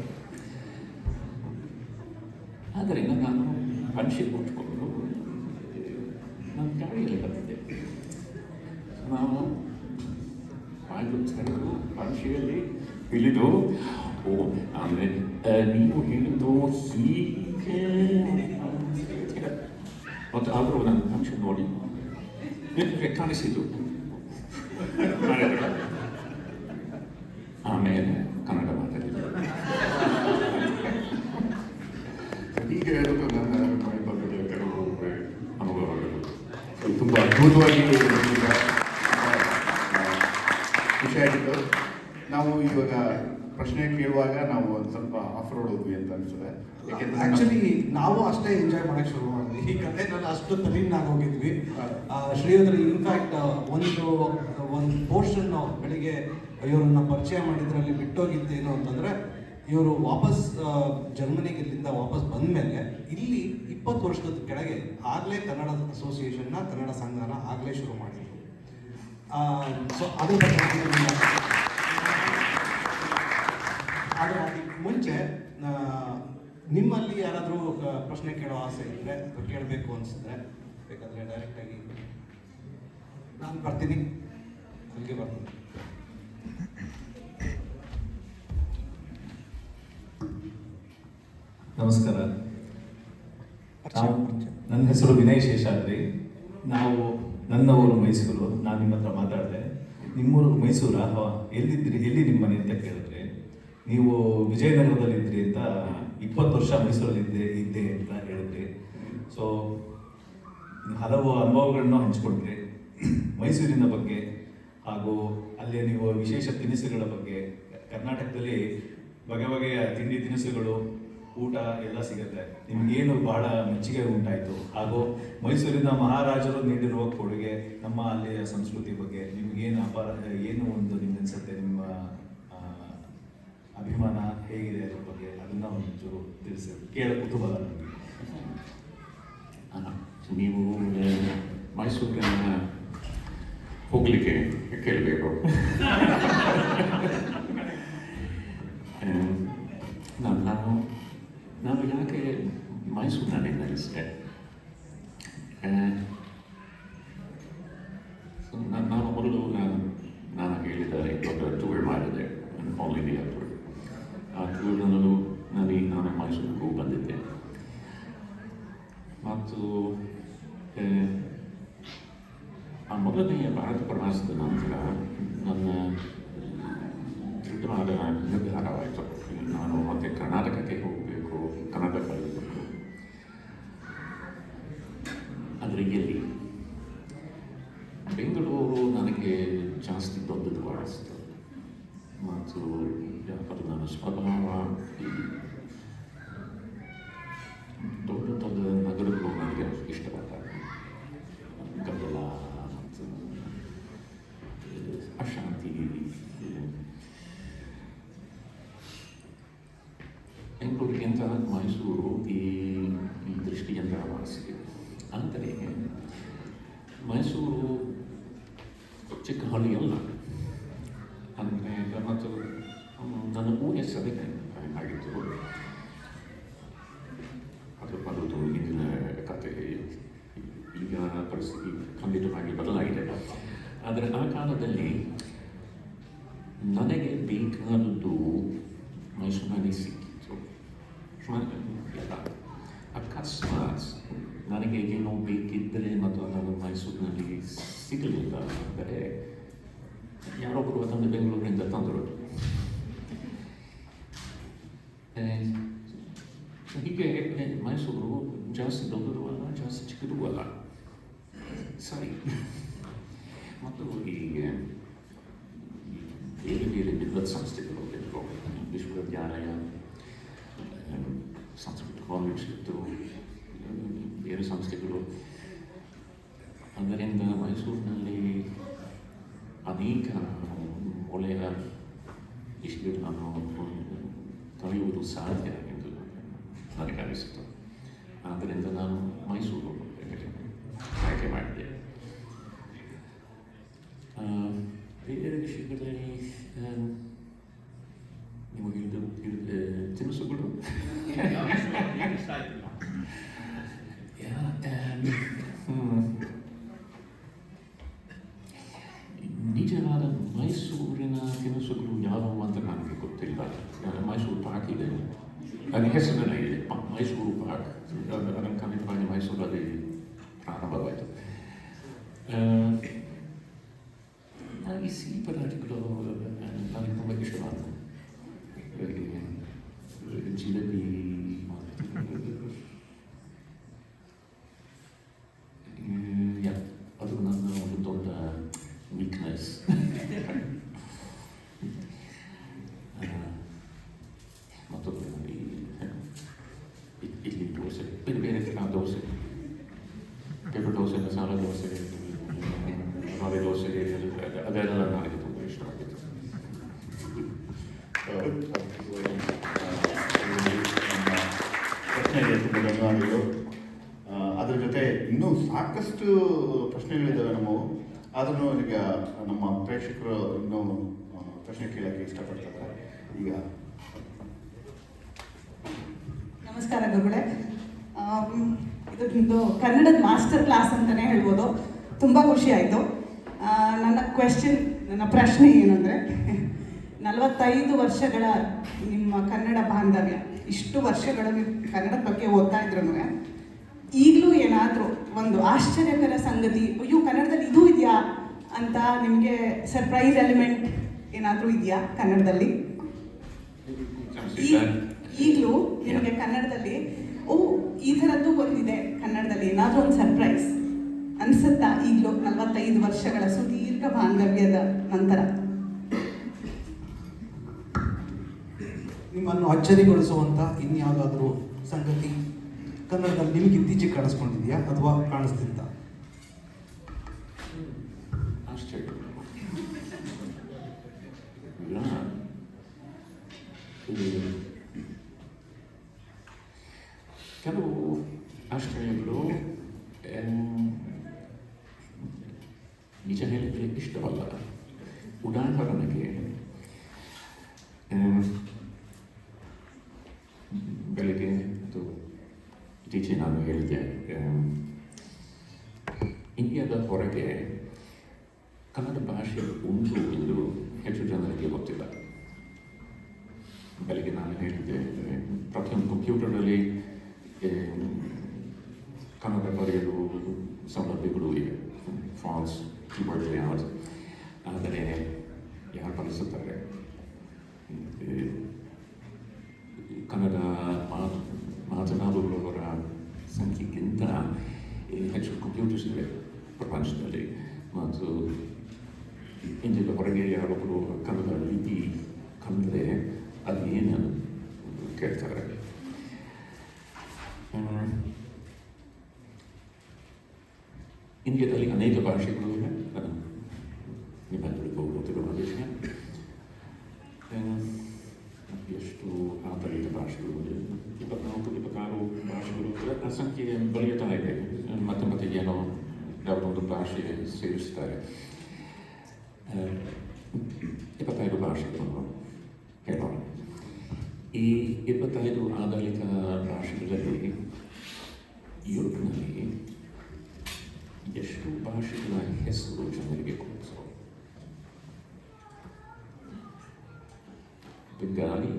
ಆದ್ದರಿಂದ ನಾನು ಪಂಚೆ ಉಟ್ಕೊಂಡು ನಾನು ಗಾಡಿಯಲ್ಲಿ ಬಂದಿದ್ದೆ. ನಾನು ಬಾಗಿಲು ತೆರೆದು ಪಂಚೆಯಲ್ಲಿ ಇಳಿದು, ಆಮೇಲೆ ನೀವು ಹೇಳಿದ್ದು ಹೀಗೆ ಮತ್ತು ಆದರೂ ನನ್ನ ಪಂಚೆ ನೋಡಿ ನಿಮಗೆ ಕಾಣಿಸಿತು. ಆಮೇಲೆ ಕನ್ನಡ ಮಾತಾಡಿದ್ರು. ಹೀಗೆ ನನ್ನ ಬಗ್ಗೆ ಕೆಲವು ಅನುಭವಗಳು ತುಂಬ ಅದ್ಭುತವಾಗಿ ಖುಷಿ ಆಗಿತ್ತು. ನಾವು ಇವಾಗ ಪ್ರಶ್ನೆ ಕೇಳುವಾಗ ನಾವು ಒಂದು ಸ್ವಲ್ಪ ಆಫ್ ರೋಡ್ ಹೋದ್ವಿ ಅಂತ ಅನಿಸ್ತದೆ. ಯಾಕೆಂದ್ರೆ ಆಕ್ಚುಲಿ ನಾವು ಅಷ್ಟೇ ಎಂಜಾಯ್ ಮಾಡಕ್ಕೆ ಶುರು ಮಾಡಿದ್ವಿ. ಈ ಕಥೆನಲ್ಲಿ ಅಷ್ಟು ತಲೀನಾಗಿ ಹೋಗಿದ್ವಿ. ಶ್ರೀಯುತರು ಇನ್ಫ್ಯಾಕ್ಟ್ ಒಂದು ಪೋರ್ಷನ್ ಬೆಳಿಗ್ಗೆ ಇವರನ್ನ ಪರಿಚಯ ಮಾಡಿದ್ರಲ್ಲಿ ಬಿಟ್ಟೋಗಿದ್ದೇನು ಅಂತಂದ್ರೆ, ಇವರು ವಾಪಸ್ ಜರ್ಮನಿಗೆ ಇಲ್ಲಿಂದ ವಾಪಸ್ ಬಂದ ಮೇಲೆ ಇಲ್ಲಿ 20 ವರ್ಷದ ಕೆಳಗೆ ಆಗಲೇ ಕನ್ನಡ ಅಸೋಸಿಯೇಷನ್ನ, ಕನ್ನಡ ಸಂಘನ ಆಗಲೇ ಶುರು ಮಾಡಿದ್ರು. ಸೊ ಅದ್ರ ಬಗ್ಗೆ ಆದರೆ ಅದಕ್ಕೆ ಮುಂಚೆ ನಿಮ್ಮಲ್ಲಿ ಯಾರಾದರೂ ಪ್ರಶ್ನೆ ಕೇಳೋ ಆಸೆ ಇದ್ದರೆ ಅಥವಾ ಕೇಳಬೇಕು ಅನಿಸಿದ್ರೆ ಬೇಕಾದರೆ ಡೈರೆಕ್ಟಾಗಿ ನಾನು ಬರ್ತೀನಿ, ಅಲ್ಲಿಗೆ ಬರ್ತೀನಿ. ನಮಸ್ಕಾರ. ನನ್ನ ಹೆಸರು ವಿನಯ್ ಶೇಷಾದ್ರಿ. ನನ್ನ ಊರು ಮೈಸೂರು. ನಾನು ನಿಮ್ಮ ಹತ್ರ ಮಾತಾಡಿದೆ. ನಿಮ್ಮೂರು ಮೈಸೂರಾ? ಎಲ್ಲಿದ್ರಿ, ಎಲ್ಲಿ ನಿಮ್ಮ ಮನೆ ಅಂತ ಕೇಳಿದ್ರೆ ನೀವು ವಿಜಯನಗರದಲ್ಲಿದ್ರಿ ಅಂತ 20 ವರ್ಷ ಮೈಸೂರಲ್ಲಿ ಇದ್ದೆ ಅಂತ ಹೇಳಿದ್ರಿ. ಸೊ ಹಲವು ಅನುಭವಗಳನ್ನು ಹಂಚಿಕೊಂಡ್ರಿ ಮೈಸೂರಿನ ಬಗ್ಗೆ, ಹಾಗೂ ಅಲ್ಲಿ ನೀವು ವಿಶೇಷ ತಿನಿಸುಗಳ ಬಗ್ಗೆ. ಕರ್ನಾಟಕದಲ್ಲಿ ಬಗೆ ಬಗೆಯ ತಿಂಡಿ ತಿನಿಸುಗಳು, ಊಟ ಎಲ್ಲ ಸಿಗುತ್ತೆ. ನಿಮಗೇನು ಬಹಳ ಮೆಚ್ಚುಗೆ ಉಂಟಾಯಿತು, ಹಾಗೂ ಮೈಸೂರಿನ ಮಹಾರಾಜರು ನೀಡಿರುವ ಕೊಡುಗೆ, ನಮ್ಮ ಅಲ್ಲಿಯ ಸಂಸ್ಕೃತಿ ಬಗ್ಗೆ ನಿಮಗೇನು ಏನು ಒಂದು ನಿಮ್ಗೆ ಅನ್ಸುತ್ತೆ, ನಿಮ್ಮ ಅಭಿಮಾನ ಹೇಗಿದೆ ಅದ್ರ ಬಗ್ಗೆ, ಅದನ್ನ ಒಂಚೂರು ತಿಳಿಸಿ ಕೇಳ ಕುತೂಹಲ ನನಗೆ. ನೀವು ಮೈಸೂರಿನ ಹೋಗ್ಲಿಕ್ಕೆ ಕೇಳಬೇಕು. ನಾನು ಯಾಕೆ ಮೈಸೂರಿನಲ್ಲಿ ನೆಲೆಸಿದೆ, ನಾನು ಮೊದಲು ನಾನು ಹೇಳಿದರೆ ದೊಡ್ಡ ಟೂರ್ ಮಾಡಿದೆ, ಆಲ್ ಇಂಡಿಯಾ ಟೂರ್. ಆ ಟೂರ್ನಲ್ಲೂ ನಾನು ಮೈಸೂರಿಗೂ ಬಂದಿದ್ದೆ. ಮತ್ತು ಆ ಮೊದಲನೆಯ ಭಾರತ ಪ್ರವಾಸದ ನಂತರ ನನ್ನ ದೃಢವಾದ ನಿರ್ಧಾರವಾಯಿತು, ನಾನು ಮತ್ತೆ ಕರ್ನಾಟಕಕ್ಕೆ ಹೋಗಬೇಕು, ಕನ್ನಡ ಕಲಿಯಬೇಕು. ಆದರೆ ಎಲ್ಲಿ? ಬೆಂಗಳೂರು ನನಗೆ ಜಾಸ್ತಿ ದೊಡ್ಡದು ಅನಿಸ್ತು, ಮತ್ತು ಅದು ನನ್ನ ಸ್ವಭಾವ. ದೊಡ್ಡ ದೊಡ್ಡ ನಗರಗಳು ನನಗೆ ಇಷ್ಟಪಡ್ತಾರೆ. ಗದ್ದಲ ಮತ್ತು ಅಶಾಂತಿ. ಬೆಂಗಳೂರಿಗಿಂತ ಮೈಸೂರು ಈ ದೃಷ್ಟಿಯಿಂದ ವಾಸಿದೆ. ಅಂದರೆ ಮೈಸೂರು ಚಿಕ್ಕ ಹಳ್ಳಿಯಲ್ಲ, ಅಂದರೆ ಮತ್ತು ನನ್ನ ಊರಿನ ಸಭೆಗೆ ಆಗಿತ್ತು. ಅದು ಹಿಂದಿನ ಕಥೆ. ಈಗ ಪರಿಸ್ಥಿತಿ ಖಂಡಿತವಾಗಿ ಬದಲಾಗಿದೆ. ಆದರೆ ಆ ಕಾಲದಲ್ಲಿ ನನಗೆ ಬೇಕಾದದ್ದು ಮೈಸೂರಿನಲ್ಲಿ ಸಿಕ್ಕಿತ್ತು. ಎಲ್ಲ ಅಕಸ್ಮಾತ್ ನನಗೆ ಏನೋ ಬೇಕಿದ್ದರೆ ಮತ್ತು ಅದನ್ನು ಮೈಸೂರಿನಲ್ಲಿ ಸಿಗಲಿಲ್ಲ ಅಂದರೆ ಯಾರೊಬ್ಬರು ಅದನ್ನು ಬೆಂಗಳೂರಿನಿಂದ ತಂದರು. ಹೀಗೆ ಮೈಸೂರು ಜಾಸ್ತಿ ದೊಡ್ಡದು ಅಲ್ಲ, ಜಾಸ್ತಿ ಚಿಕ್ಕದೂ ಅಲ್ಲ, ಸರಿ. ಮತ್ತು ಹೀಗೆ ಬೇರೆ ಬೇರೆ ವಿದ್ವತ್ ಸಂಸ್ಥೆಗಳು ಇತ್ತು, ವಿಶ್ವವಿದ್ಯಾಲಯ, ಸಂಸ್ಕೃತ ಕಾಲೇಜ್ ಇತ್ತು, ಬೇರೆ ಸಂಸ್ಥೆಗಳು. ಆದ್ದರಿಂದ ಮೈಸೂರಿನಲ್ಲಿ ಅನೇಕ ಒಳ್ಳೆಯ ವಿಷಯಗಳನ್ನು ಕಲಿಯುವುದು ಸಾಧ್ಯ ಎಂದು ನನಗೆ ಅನಿಸಿತು. ಆದ್ದರಿಂದ ನಾನು ಮೈಸೂರು ಆಯ್ಕೆ ಮಾಡಿದೆ. ಬೇರೆ ವಿಷಯಗಳಲ್ಲಿ ನಿಮಗೆ ತಿನಿಸುಗಳು ನಿಜವಾದ ಮೈಸೂರಿನ ತಿನಿಸುಗಳು ಯಾವುವು ಅಂತ ನನಗೆ ಗೊತ್ತಿಲ್ಲ. ಮೈಸೂರು ಪಾಕ್ ಇದೆ, ಅದರ ಹೆಸರಿನಲ್ಲಿ ಇದೆ, ಮೈಸೂರು ಪಾಕ್. ಅದನ್ನು ಖಂಡಿತವಾಗಿ ಮೈಸೂರಲ್ಲಿ ಪ್ರಾರಂಭವಾಯಿತು. ನನಗೆ ಸಿಹಿ ಪದಾರ್ಥಗಳು ನನಗೆ ತುಂಬ ಇಷ್ಟವಾದ ಜಿಲೇಬಿ, ಅದು ನನ್ನ ಒಂದು ದೊಡ್ಡ ವೀಕ್ನೆಸ್. ಮತ್ತು ಇಡ್ಲಿ, ದೋಸೆ, ಬೇರೆ ಬೇರೆ ಥರ ದೋಸೆ, ಪೆಪ್ಪರ್ ದೋಸೆ, ಮಸಾಲ ದೋಸೆ, ರವೆ ದೋಸೆ, ಅದೆಲ್ಲ ನನಗೆ ತುಂಬ ಇಷ್ಟವಾಗಿತ್ತು. ಪ್ರಶ್ನೆಗೆ ತುಂಬ ಧನ್ಯವಾದಗಳು. ಅದರ ಜೊತೆ ಇನ್ನೂ ಸಾಕಷ್ಟು ಪ್ರಶ್ನೆಗಳಿದ್ದಾವೆ ನಮ್ಮವು. ಆದ್ರೂ ಈಗ ನಮ್ಮ ಪ್ರೇಕ್ಷಕರು ಇನ್ನೂ ಪ್ರಶ್ನೆ ಕೇಳೋಕ್ಕೆ ಇಷ್ಟಪಡ್ತಾರೆ. ಈಗ ನಮಸ್ಕಾರ ಗುರುಗಳೇ. ಇದೊಂದು ಕನ್ನಡದ ಮಾಸ್ಟರ್ ಕ್ಲಾಸ್ ಅಂತಲೇ ಹೇಳ್ಬೋದು. ತುಂಬ ಖುಷಿ ಆಯಿತು. ನನ್ನ ಪ್ರಶ್ನೆ ಏನಂದರೆ, 45 ವರ್ಷಗಳ ನಿಮ್ಮ ಕನ್ನಡ ಬಾಂಧವ್ಯ, ಇಷ್ಟು ವರ್ಷಗಳು ನೀವು ಕನ್ನಡದ ಬಗ್ಗೆ ಓದ್ತಾ ಇದ್ರೂ ಈಗಲೂ ಏನಾದರೂ ಒಂದು ಆಶ್ಚರ್ಯಕರ ಸಂಗತಿ, ಅಯ್ಯೋ ಕನ್ನಡದಲ್ಲಿ ಇದು ಇದೆಯಾ ಅಂತ ನಿಮಗೆ ಸರ್ಪ್ರೈಸ್ ಎಲಿಮೆಂಟ್ ಏನಾದರೂ ಇದೆಯಾ ಕನ್ನಡದಲ್ಲಿ? ಈಗಲೂ ನಿಮಗೆ ಕನ್ನಡದಲ್ಲಿ ಓ ಈ ಥರದ್ದು ಒಂದಿದೆ ಕನ್ನಡದಲ್ಲಿ ಏನಾದರೂ ಒಂದು ಸರ್ಪ್ರೈಸ್ ಅನ್ಸುತ್ತಾ ಈಗಲೂ 45 ವರ್ಷಗಳ ಸುದೀರ್ಘ ಬಾಂಧವ್ಯದ ನಂತರ? ನಿಮ್ಮನ್ನು ಅಚ್ಚರಿಗೊಳಿಸುವಂಥ ಇನ್ಯಾವುದಾದ್ರೂ ಸಂಗತಿ ಕನ್ನಡದಲ್ಲಿ ನಿಮಗೆ ಇತ್ತೀಚೆಗೆ ಕಾಣಿಸ್ಕೊಂಡಿದೆಯಾ ಅಥವಾ ಕಾಣಿಸ್ತಿದ್ದ? ಆಶ್ಚರ್ಯ. ಇಲ್ಲ, ಕೆಲವು ಆಶ್ಚರ್ಯಗಳು ನಿಜ ಹೇಳಿದರೆ ಇಷ್ಟವಲ್ಲ. ಉದಾಹರಣೆಗೆ ಬೆಳಗ್ಗೆ ಅದು ಇತ್ತೀಚೆಗೆ ನಾನು ಹೇಳಿದೆ, ಇಂಡಿಯಾದ ಹೊರಗೆ ಕನ್ನಡ ಭಾಷೆ ಉಂಟು ಎಂದು ಹೆಚ್ಚು ಜನರಿಗೆ ಗೊತ್ತಿಲ್ಲ. ಬೆಳಗ್ಗೆ ನಾನು ಹೇಳಿದ್ದೆ, ಪ್ರತಿಯೊಂದು ಕಂಪ್ಯೂಟರಲ್ಲಿ ಕನ್ನಡ ಬರೆಯಲು ಸೌಲಭ್ಯಗಳು ಇವೆ, ಫಾನ್ಸ್, ಕೀಬೋರ್ಡ್ ಲೇಔಟ್. ಆದರೆ ಯಾರು ಬಳಸುತ್ತಾರೆ? ಕನ್ನಡ ಮಾತನಾಡುವವರ ಸಂಖ್ಯೆಗಿಂತ ಹೆಚ್ಚು ಕಂಪ್ಯೂಟರ್ಸ್ ಇವೆ ಪ್ರಪಂಚದಲ್ಲಿ. ಮತ್ತು ಇಂಡಿಯಾದ ಹೊರಗೆ ಯಾರೊಬ್ಬರು ಕನ್ನಡ ಲಿಪಿ ಕಂಡರೆ ಅದು ಏನು ಕೇಳ್ತಾರೆ. ಇಂಡಿಯಾದಲ್ಲಿ ಅನೇಕ ಭಾಷೆಗಳು ಇವೆ, ನಿಮ್ಮೆಲ್ಲರಿಗೂ ಗೊತ್ತಿರುವ ವಿಷಯ. ಎಷ್ಟು ಆಧಾರಿತ ಭಾಷೆಗಳು, 24-26 ಭಾಷೆಗಳು, ಆ ಸಂಖ್ಯೆ ಬೆಳೆಯುತ್ತಾ ಇದೆ. ಮತ್ತೆ ಏನೋ ಯಾವುದೊಂದು ಭಾಷೆ ಸೇರಿಸ್ತಾರೆ. 25 ಭಾಷೆಗಳನ್ನು ಹೇಳೋಣ. ಈ 25 ಆಧಾರಿತ ಭಾಷೆಗಳಲ್ಲಿ ಯುರೋಪ್ನಲ್ಲಿ ಎಷ್ಟು ಭಾಷೆಗಳ ಹೆಸರು ಜನರಿಗೆ ಗೊತ್ತು? ಬೆಂಗಾಲಿ,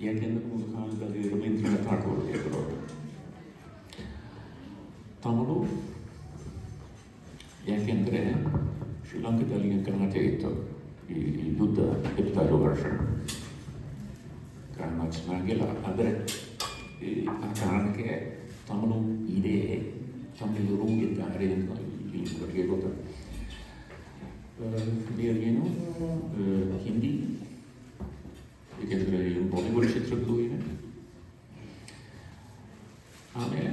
ಯಾಕೆಂದರೆ ಒಂದು ಕಾಲದಲ್ಲಿ ರವೀಂದ್ರನಾಥ್ ಠಾಕೂರ್ ಇದ್ದರು. ತಮಿಳು, ಯಾಕೆಂದರೆ ಶ್ರೀಲಂಕಾದಲ್ಲಿ ಗಲಾಟೆ ಇತ್ತು, ಈ ಯುದ್ಧ 25 ವರ್ಷ, ಕಾರಣ ಚೆನ್ನಾಗಿಲ್ಲ. ಆದರೆ ಆ ಕಾರಣಕ್ಕೆ ತಮಿಳು ಇದೆ, ತಮಿಳರು ಇದ್ದಾರೆ ಅಂತ ಇಲ್ಲಿವರೆಗೆ ಗೊತ್ತು. ಬೇರೆ ಏನು, ಹಿಂದಿ, ಏಕೆಂದರೆ ಬಾಲಿವುಡ್ ಚಿತ್ರಗಳು ಇದೆ. ಆಮೇಲೆ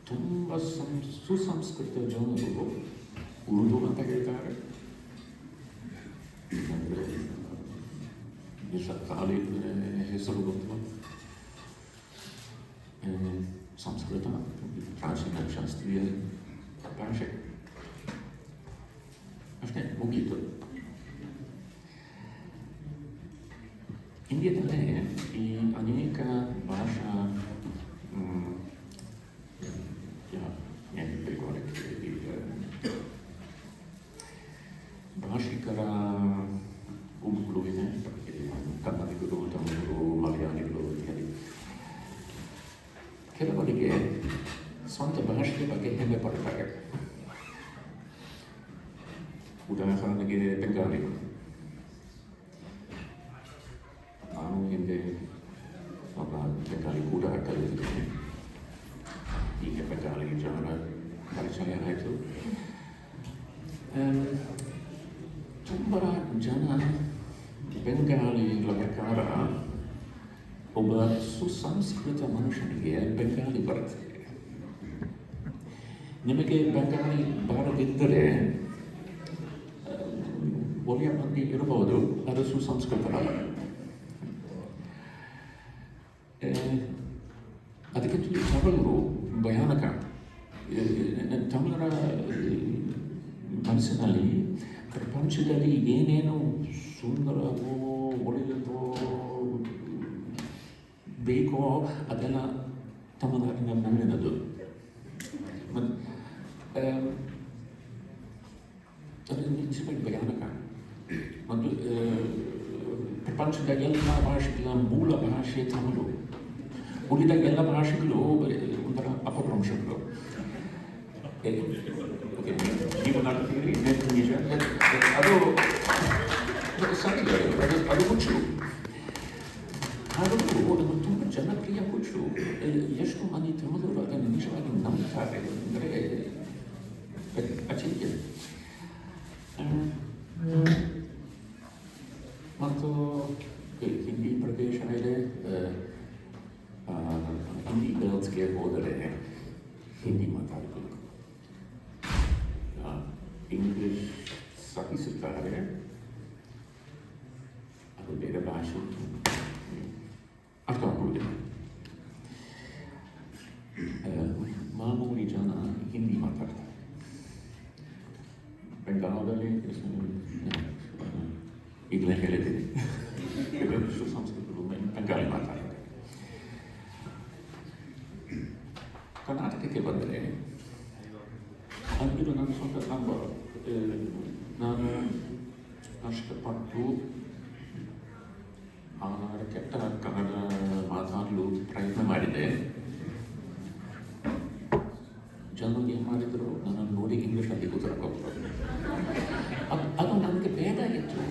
ತುಂಬ ಸುಸಂಸ್ಕೃತ ಜನರು ಉರ್ದು ಅಂತ ಹೇಳ್ತಾರೆ. ಅಂದರೆ ಖಾಲಿ ಹೆಸರು ಗೊತ್ತು. ಸಂಸ್ಕೃತ ಪ್ರಾಚೀನ ಶಾಸ್ತ್ರೀಯ ಭಾಷೆ, ಅಷ್ಟೇ, ಮುಗೀತು. ಇಂಡಿಯಾದಲ್ಲೇ ಈ ಅನೇಕ ಭಾಷಾ ಭಾಷಿಕರ ಗುಂಪುಗಳು ಇದೆ. ಕನ್ನಡಿಗರು, ತಮಿಳರು, ಮಲಯಾಳಿಗಳು ಇತ್ಯಾದಿ. ಕೆಲವರಿಗೆ ಸ್ವಂತ ಭಾಷೆಯ ಬಗ್ಗೆ ಹೆಮ್ಮೆ ಪಡ್ತಾರೆ. ಉದಾಹರಣೆಗೆ ಬೆಂಗಾಲಿಗಳು. ನಾನು ಹಿಂದೆ ಒಬ್ಬ ಬೆಂಗಾಲಿ ಕೂಡ ಕಲಿತಿದ್ದೇನೆ. ಈಗ ಬೆಂಗಾಲಿ ಜನರ ಪರಿಚಯ ಆಯಿತು. ತುಂಬ ಜನ ಬೆಂಗಾಲಿಗಳ ಪ್ರಕಾರ ಒಬ್ಬ ಸುಸಂಸ್ಕೃತ ಮನುಷ್ಯನಿಗೆ ಬೆಂಗಾಲಿ ಬರುತ್ತದೆ. ನಿಮಗೆ ಬೆಂಗಾಲಿ ಬಾರದಿದ್ದರೆ ಒಳ್ಳೆಯ ಮಂದಿ ಇರಬಹುದು, ಅದು ಸುಸಂಸ್ಕೃತರಲ್ಲ. ಅದಕ್ಕಿಂತ ತಮಿಳರು ಭಯಾನಕ. ತಮಿಳರ ಮನಸ್ಸಿನಲ್ಲಿ ಪ್ರಪಂಚದಲ್ಲಿ ಏನೇನು ಸುಂದರವೋ ಒಳ್ಳೆಯದೋ ಬೇಕೋ ಅದೆಲ್ಲ ತಮಿಳುನಾಡಿನ ಮುಂದಿನದು. ಅದು ನಿಜವಾಗಿ ಭಯಾನಕ. ಮತ್ತು ಪ್ರಪಂಚದ ಎಲ್ಲ ಭಾಷೆಗಳ ಮೂಲ ಭಾಷೆ ತಮಿಳು. ಉಳಿದ ಎಲ್ಲ ಭಾಷೆಗಳು ಒಂಥರ ಅಪಭ್ರಂಶಗಳು. ನೀವು ನಾಲ್ಕು ನಿಜ, ಅದು ಸರಿ, ಅದು ಹುಚ್ಚು. ನನಗೆ ಹುಚ್ಚು ಎಷ್ಟು ಮಂದಿ ತಮಿಳರು ಅದನ್ನು ನಿಜವಾಗಿ ನಂಬುತ್ತಾರೆ ಅಂದರೆ ಅಚಿಂತ್ಯ. ಮತ್ತು ಹಿಂದಿ ಪ್ರದೇಶ ಇದೆ, ಹಿಂದಿ ಗರ್ಲ್ಸ್ಗೆ ಹೋದರೆ ಹಿಂದಿ ಮಾತಾಡಬೇಕು, ಇಂಗ್ಲಿಷ್ ಸಹಿಸುತ್ತಾರೆ, ಅದು ಬೇರೆ ಭಾಷೆ ಅರ್ಥ ಆಗುವುದಿಲ್ಲ. ಮಾಮೂಲಿ ಜನ ಹಿಂದಿ ಮಾತಾಡ್ತಾರೆ. ಬೆಂಗಾಲದಲ್ಲಿ ಈಗಲೇ ಹೇಳಿದ್ದೀನಿ, ಸುಸಂಸ್ಕೃತರು ಬೆಂಗಾಲಿ ಮಾತಾಡ್ತಾರೆ. ಕರ್ನಾಟಕಕ್ಕೆ ಬಂದರೆ ಇದು ನನ್ನ ಸ್ವಂತ ಅನುಭವ. ನಾನು ಕಷ್ಟಪಟ್ಟು ಕೆಟ್ಟ ಕನ್ನಡ ಮಾತಾಡಲು ಪ್ರಯತ್ನ ಮಾಡಿದೆ. ಜನರು ಏನು ಮಾಡಿದ್ರು, ನನ್ನನ್ನು ನೋಡಿ ಇಂಗ್ಲೀಷಲ್ಲಿ ಉತ್ತರ ಕೊಟ್ಟರು. ಅದು ನನಗೆ ಬೇಡ ಇತ್ತು.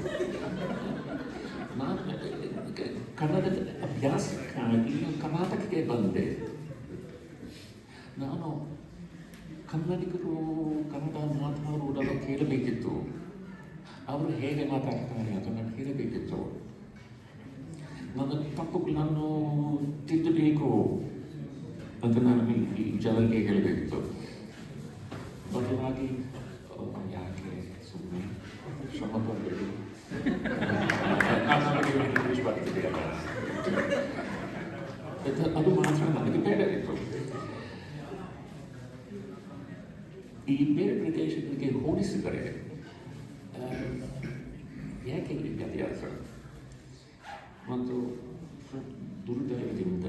ನಾನು ಕನ್ನಡದ ಅಭ್ಯಾಸಕ್ಕಾಗಿ ಕರ್ನಾಟಕಕ್ಕೆ ಬಂದೆ. ನಾನು ಕನ್ನಡಿಗರು ಕನ್ನಡ ಮಾತಾಡುವುದನ್ನು ಕೇಳಬೇಕಿತ್ತು, ಅವರು ಹೇಗೆ ಮಾತಾಡ್ತಾರೆ ಅದನ್ನು ಕೇಳಬೇಕಿತ್ತು. ನನ್ನ ತಪ್ಪುಗಳನ್ನು ತಿದ್ದಬೇಕು ಅಂತ ನಾನು ಈ ಜನರಿಗೆ ಹೇಳಬೇಕಿತ್ತು. ಬದಲಾಗಿ ಯಾಕೆ ಸುಮ್ಮನೆ ಶ್ರಮ ಪಡಬೇಡಿ, ಇಂಗ್ಲೀಷ್ ಬರ್ತಿದೆಯಲ್ಲ, ಅದು ಮಾತ್ರ ನನಗೆ ಬೇಡ ಇತ್ತು. ಈ ಬೇರೆ ಪ್ರದೇಶಗಳಿಗೆ ಹೋಲಿಸಿದರೆ ಯಾಕೆ ಈ ವ್ಯತ್ಯಾಸ? ಮತ್ತು ದುರ್ದೈವದಿಂದ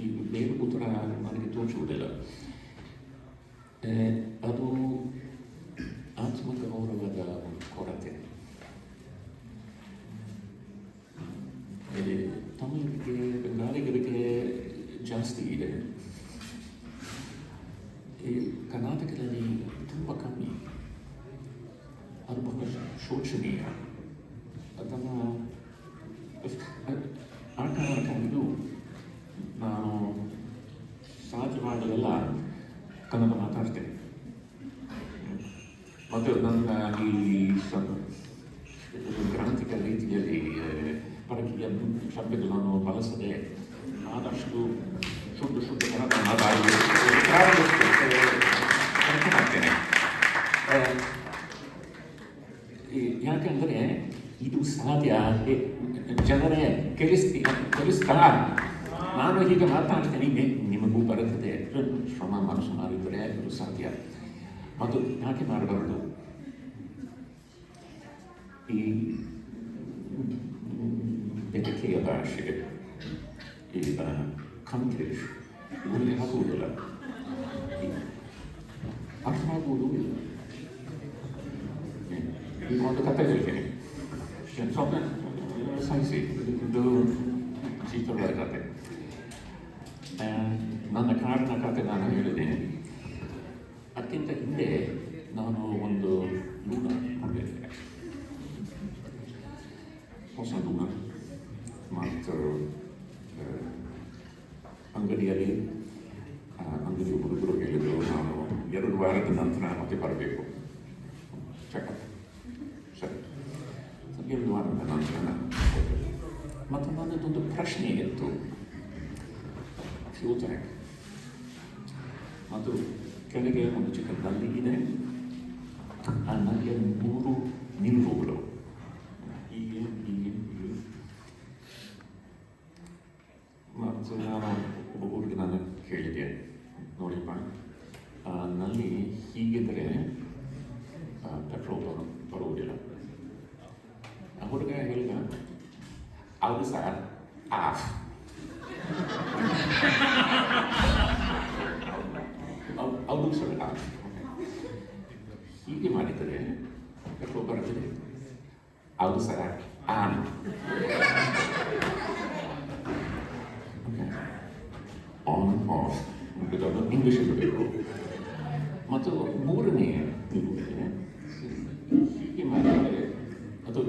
ಈ ಬೇರೆ ಉತ್ತರ ನನಗೆ ತೋರಿಸುವುದಿಲ್ಲ. ಅದು ಆತ್ಮಗೌರವದ ಕೊರತೆ. ತಮಿಳಿಗೆ ಬೆಂಗಾಲಿಗರಿಗೆ ಜಾಸ್ತಿ ಇದೆ, ಈ ಕರ್ನಾಟಕದಲ್ಲಿ ತುಂಬ ಕಮ್ಮಿ. ಅದು ಬಹಳ ಶೋಚನೀಯ. ಅದನ್ನು ಇದು ನಾನು ಸಾಧ್ಯವಾಗಲೆಲ್ಲ ಕನ್ನಡ ಮಾತಾಡ್ತೇನೆ. ಮತ್ತು ನನ್ನ ಈ ಗ್ರಾಂಥಿಕ ರೀತಿಯಲ್ಲಿ ಪರಕೀಯ ಶಬ್ದಗಳನ್ನು ಬಳಸದೆ ಆದಷ್ಟು ಶುದ್ಧ ಕನ್ನಡ ಮಾತಾಡಲು ಪ್ರಯತ್ನ ಮಾಡ್ತೇನೆ. ಯಾಕೆಂದರೆ ಇದು ಸಾಧ್ಯ, ಜನರೇ ಕೇಳಿಸ್ತಾ ನಾನು ಹೀಗೆ ಮಾತಾಡ್ತೇನೆ, ನಿಮಗೂ ಬರುತ್ತದೆ. ಶ್ರಮ ಮನಸ್ಸು ಮಾಡಿದರೆ ಅದು ಸಾಧ್ಯ. ಮತ್ತು ಯಾಕೆ ಮಾಡಬಾರದು? ಈ ಬೆದಕೆಯ ಭಾಷೆ, ಈ ಕಂಗ್ಲೀಷ್ ಇದರಲ್ಲಿ ಹಾಕುವುದಿಲ್ಲ, ಅರ್ಥ ಆಗುವುದೂ ಇಲ್ಲ. ಈಗ ಒಂದು ಕಥೆ ಹೇಳ್ತೇನೆ, ಸ್ವಲ್ಪ ಸಹಿಸಿ, ಇದು ಶೀತಗಳ ಕಥೆ. ನನ್ನ ಕಾಡಿನ ಕಥೆ ನಾನು ಹೇಳಿದ್ದೇನೆ. ಅದಕ್ಕಿಂತ ಹಿಂದೆ ನಾನು ಒಂದು ಲೂನ ನೋಡಿದ್ದೆ, ಹೊಸ ಲೂನ. ಮತ್ತು ಅಂಗಡಿಯಲ್ಲಿ ಅಂಗಡಿ ಹುಡುಗರು ಹೇಳಿದರು, ನಾನು 2 ವಾರದ ನಂತರ ಮತ್ತೆ ಬರಬೇಕು ಚೆಕಪ್. ಸರಿ, 2 ವಾರದ ನಂತರ ನಾನು ಮತ್ತು ನನ್ನದೊಂದು ಪ್ರಶ್ನೆ ಇತ್ತು, ಫ್ಯೂಲ್ ಟ್ಯಾಂಕ್ ಮತ್ತು ಕೆಳಗೆ ಒಂದು ಚಿಕ್ಕ ನಲ್ಲಿ ಇದೆ. ಆ ನಲ್ಲಿಯ 3 ನಿಲುವುಗಳು, ಹೀಗೆ ಹೀಗೆ ಹೀಗೆ. ಮತ್ತು ನಾನು ಒಬ್ಬ ಹುಡುಗ ನಾನು ಕೇಳಿದೆ, ನೋಡಿಪ್ಪ, ನಲ್ಲಿ ಹೀಗಿದ್ರೆ ಪೆಟ್ರೋಲ್ ಬರುವುದಿಲ್ಲ. ಆ ಹುಡುಗ ಹೇಳಿದ, ಹೌದು ಸರ್, ಆಫ್. ಹೌದು ಸರ್, ಆಫ್. ಹೀಗೆ ಮಾಡಿದರೆ ಪೆಟ್ರೋಲ್ ಬರುತ್ತದೆ. ಹೌದು ಸರ್, ಆನ್. ಆನ್ ಆಫ್ ಇದನ್ನು ಇಂಗ್ಲೀಷ್ ಇರಬೇಕು. ಮತ್ತು 3ನೇ ನಿಲುವಿಗೆ ಹೀಗೆ ಮಾಡಿದರೆ ಅದು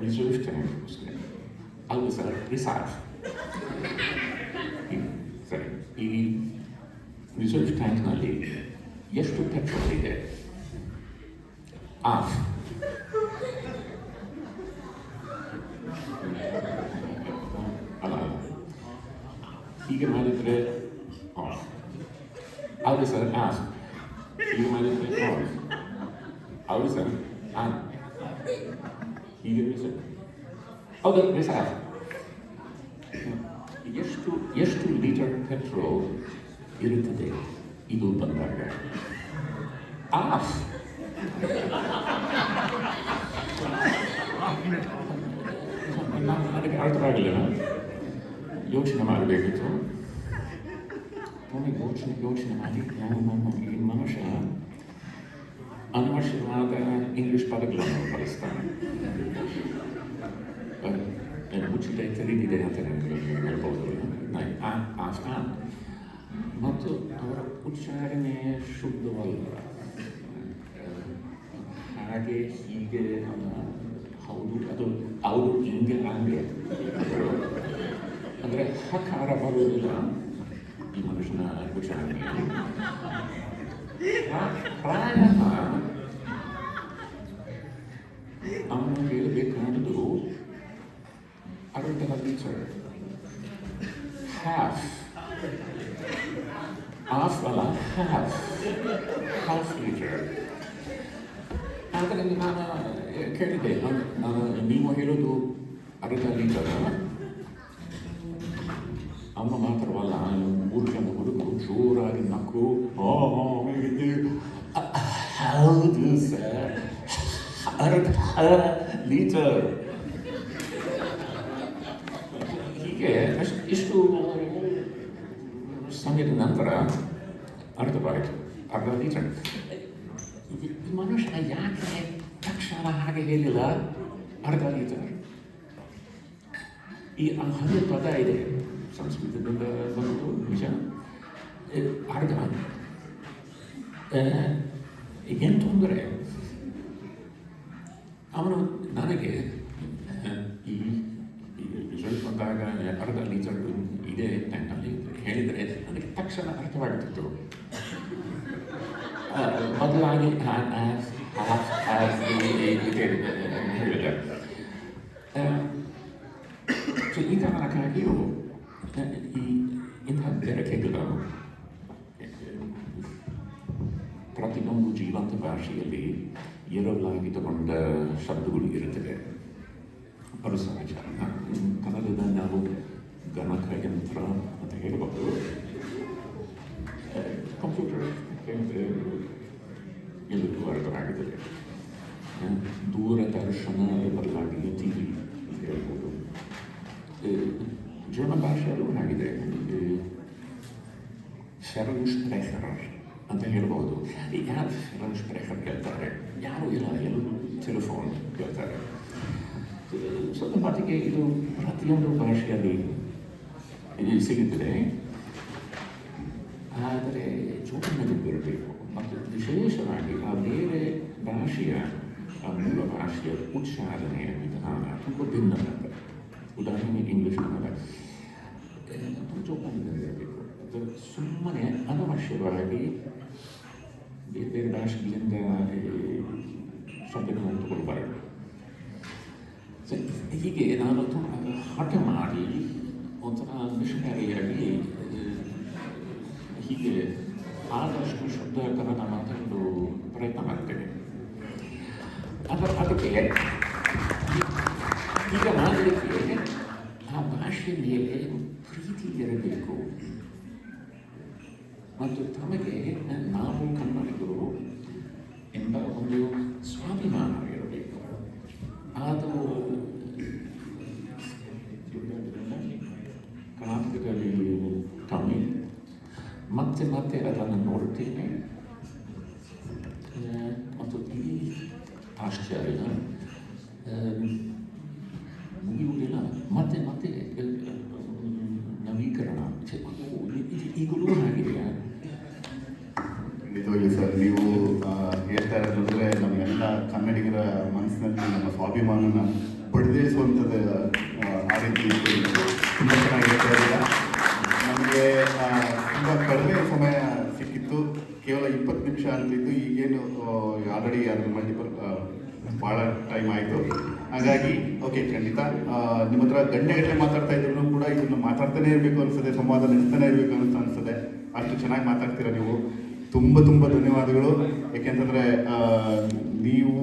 ರಿಸರ್ವ್ ಟ್ಯಾಂಕ್. ಹೌದು ಸರ್, ರಿಸರ್ವ್. ಈ ರಿಸರ್ವ್ ಟ್ಯಾಂಕ್ನಲ್ಲಿ ಎಷ್ಟು ಪೆಟ್ರೋಲ್ ಇದೆ? ಆಫ್. ಅಲ್ಲ, ಹೀಗೆ ಮಾಡಿದರೆ ಆಫ್. ಹೌದು ಸರ್, ಆಫ್. ಹೀಗೆ ಮಾಡಿದರೆ ಆಫ್. ಹೌದು ಸರ್, ಆನ್. ಹೀಗೆ ಸರ್, ಹೌದು ಸರ್. ಎಷ್ಟು ಲೀಟರ್ ಪೆಟ್ರೋಲ್ ಇರುತ್ತದೆ ಇದು ಬಂದಾಗ? ಆಫ್. ನನಗೆ ಅರ್ಥವಾಗಲಿಲ್ಲ. ಯೋಚನೆ ಮಾಡಬೇಕಿತ್ತು. ನನಗೆ ಯೋಚನೆ ಮಾಡಿ ಈ ಮನುಷ್ಯ ಅನವಶ್ಯವಾದ ಇಂಗ್ಲಿಷ್ ಪದಗಳನ್ನು ಬಳಸ್ತಾನೆ. ಮುಚ್ಚಿದೆ ತಿಳಿದಿದೆ ಅಂತ ಹೇಳ್ಬೋದು. ಮತ್ತು ಅವರ ಉಚ್ಚಾರಣೆ ಶುದ್ಧವಲ್ಲ. ಹಾಗೆ ಹೀಗೆ ಹೌದು ಅದು ಅವರು ಹಿಂಗೆ ಹಂಗೆ ಅಂದರೆ ಹಕಾರ ಬರುವುದಿಲ್ಲ ಈ ಮನುಷ್ಯನ ಉಚ್ಚಾರಣೆ. ಪ್ರಾಯ ಅವನು ಹೇಳಬೇಕಾದದ್ದು ಅರ್ಧ ಲೀಟರ್, ಹಾಫ್ ಅಲ್ಲ, ಹಾಫ್ ಲೀಟರ್. ಆದರೆ ನಾನು ಕೇಳಿದೆ, ನೀವು ಹೇಳೋದು ಅರ್ಧ ಲೀಟರ್. ಅಮ್ಮ ಮಾತ್ರವಲ್ಲ, 3 ಜನ ಹುಡುಗರು ಜೋರಾಗಿ ನಕ್ಕು, ಹೌದು ಸರ್, ಅರ್ಧ ಲೀಟರ್. ಹೀಗೆ ಇಷ್ಟು ಸಮಯದ ನಂತರ ಅರ್ಥವಾಯಿತು, ಅರ್ಧ ಲೀಟರ್. ಈ ಮನುಷ್ಯ ಯಾಕೆ ತಕ್ಷಣ ಹಾಗೆ ಹೇಳಿಲ್ಲ ಅರ್ಧ ಲೀಟರ್? ಈ ಹಳೆ ಪದ ಇದೆ ಸಂಸ್ಕೃತದಿಂದ ಬಂದು ನಿಜ. ಅರ್ಧ ಏನು ತೊಂದರೆ? ಅವನು ನನಗೆ ಈ ರಿಸಲ್ಟ್ ಬಂದಾಗ ಅರ್ಧ ಲೀಟರ್ ಇದೆ ಟೈಮ್ನಲ್ಲಿ ಹೇಳಿದರೆ ನನಗೆ ತಕ್ಷಣ ಅರ್ಥವಾಗುತ್ತಿತ್ತು. ಬದಲಾಗಿ ಹೇಳಿದೆ. ಸೊ ಈ ಕಾರಣಕ್ಕಾಗಿಯೂ ಈ ಇಂತಹ ಬೆರಕೆಗಳು ಪ್ರತಿಯೊಂದು ಜೀವಂತ ಭಾಷೆಯಲ್ಲಿ ಎರವಲಾಗಿಟ್ಟುಕೊಂಡ ಶಬ್ದಗಳು ಇರುತ್ತವೆ. ಅದು ಸಹಜ. ಕನ್ನಡದ ನಾವು ಗಣಕ ಯಂತ್ರ ಅಂತ ಹೇಳಬಹುದು. ಕಂಪ್ಯೂಟರ್ ಎಲ್ಲರಿಗೂ ಅರ್ಥವಾಗುತ್ತದೆ. ದೂರದರ್ಶನ ಬದಲಾಗಿ ಟಿವಿ ಅಂತ ಹೇಳ್ಬೋದು. ಜರ್ಮನ್ ಭಾಷೆಯಲ್ಲೂ ಆಗಿದೆ. ಫೆರನ್ಸ್ಪ್ರೆಹರ್ ಅಂತ ಹೇಳ್ಬೋದು. ಯಾರು ಫೆರನ್ಸ್ಪ್ರೆಹರ್ ಕೇಳ್ತಾರೆ? ಯಾರು ಇಲ್ಲ, ಎಲ್ಲರೂ ಟೆಲಿಫೋನ್ ಕೇಳ್ತಾರೆ. ಸ್ವಲ್ಪ ಮಟ್ಟಿಗೆ ಇದು ಪ್ರತಿಯೊಂದು ಭಾಷೆಯಲ್ಲಿ ಸಿಗುತ್ತದೆ. ಆದರೆ ಜೋಡಣೆ ಬರಬೇಕು ಮತ್ತು ವಿಶೇಷವಾಗಿ ಆ ಬೇರೆ ಭಾಷೆಯ ಮೂಲ ಭಾಷೆಯ ಉಚ್ಚಾರಣೆಯ ವಿಧಾನ ತುಂಬ ಭಿನ್ನವಾದ. ಉದಾಹರಣೆಗೆ ಇಂಗ್ಲೀಷ್ ಕನ್ನಡ ಜೋಡಣೆ ಇರಬೇಕು. ಅದು ಸುಮ್ಮನೆ ಅನವಶ್ಯವಾಗಿ ಬೇರೆ ಬೇರೆ ಭಾಷೆಗಳಿಂದ ಶಬ್ದಗಳನ್ನು ತಗೊಳ್ಬಾರದು. ಹೀಗೆ ನಾನು ತುಂಬ ಹಠ ಮಾಡಿ ಒಂಥರ ಮಿಷನರಿಯಾಗಿ ಹೀಗೆ ಆದಷ್ಟು ಶುದ್ಧ ಕನ್ನಡ ಮಾತಾಡಲು ಪ್ರಯತ್ನ ಮಾಡ್ತೇನೆ. ಅದಕ್ಕೆ ಈಗ ಮಾಡಲಿಕ್ಕೆ ಆ ಭಾಷೆ ಮೇಲೆ ಪ್ರೀತಿ ಇರಬೇಕು ಮತ್ತು ತಮಗೆ ನಾವು ಕನ್ನಡಿಗರು ಎಂಬ ಒಂದು ಸ್ವಾಭಿಮಾನ ಇರಬೇಕು. ಅದು ಕರ್ನಾಟಕದಲ್ಲಿ ತಮಿಳ್ ಮತ್ತೆ ಮತ್ತೆ ಅದನ್ನು ನೋಡುತ್ತೇನೆ ಮತ್ತು ಈ ಆಶ್ಚರ್ಯ ಮುಗಿಯುವುದಿಲ್ಲ. ಮತ್ತೆ ಮತ್ತೆ ನವೀಕರಣ ಈಗಲೂ ಆಗಿದೆಯಾ? ಖಂಡಿತವಾಗಿ ಸರ್, ನೀವು ಹೇಳ್ತಾ ಇರೋದಂದರೆ ನಮ್ಮೆಲ್ಲ ಕನ್ನಡಿಗರ ಮನಸ್ಸಿನಲ್ಲಿ ನಮ್ಮ ಸ್ವಾಭಿಮಾನನ ಪಡೆದೇಳಿಸುವಂಥದ್ದು ಆ ರೀತಿ ತುಂಬ ಚೆನ್ನಾಗಿ ಹೇಳ್ತಾ ಇದ್ದೀರಾ. ನಮಗೆ ಕಡಿಮೆ ಸಮಯ ಸಿಕ್ಕಿತ್ತು, ಕೇವಲ 20 ನಿಮಿಷ ಅಂತಿದ್ದು, ಈಗೇನು ಆಲ್ರೆಡಿ ಅದ್ರ ಮಲ್ಟಿಪಲ್ ಭಾಳ ಟೈಮ್ ಆಯಿತು. ಹಾಗಾಗಿ ಓಕೆ, ಖಂಡಿತ ನಿಮ್ಮ ಹತ್ರ ಗಂಟೆಗಟ್ಟಲೆ ಮಾತಾಡ್ತಾ ಇದ್ರು ಕೂಡ ಇದನ್ನು ಮಾತಾಡ್ತಾನೆ ಇರಬೇಕು ಅನಿಸ್ತದೆ, ಸಂವಾದ ನಡೆಸ್ತಾನೆ ಇರಬೇಕು ಅಂತ ಅನಿಸ್ತದೆ. ಅಷ್ಟು ಚೆನ್ನಾಗಿ ಮಾತಾಡ್ತೀರಾ ನೀವು. ತುಂಬ ತುಂಬ ಧನ್ಯವಾದಗಳು. ಏಕೆಂತಂದರೆ ನೀವು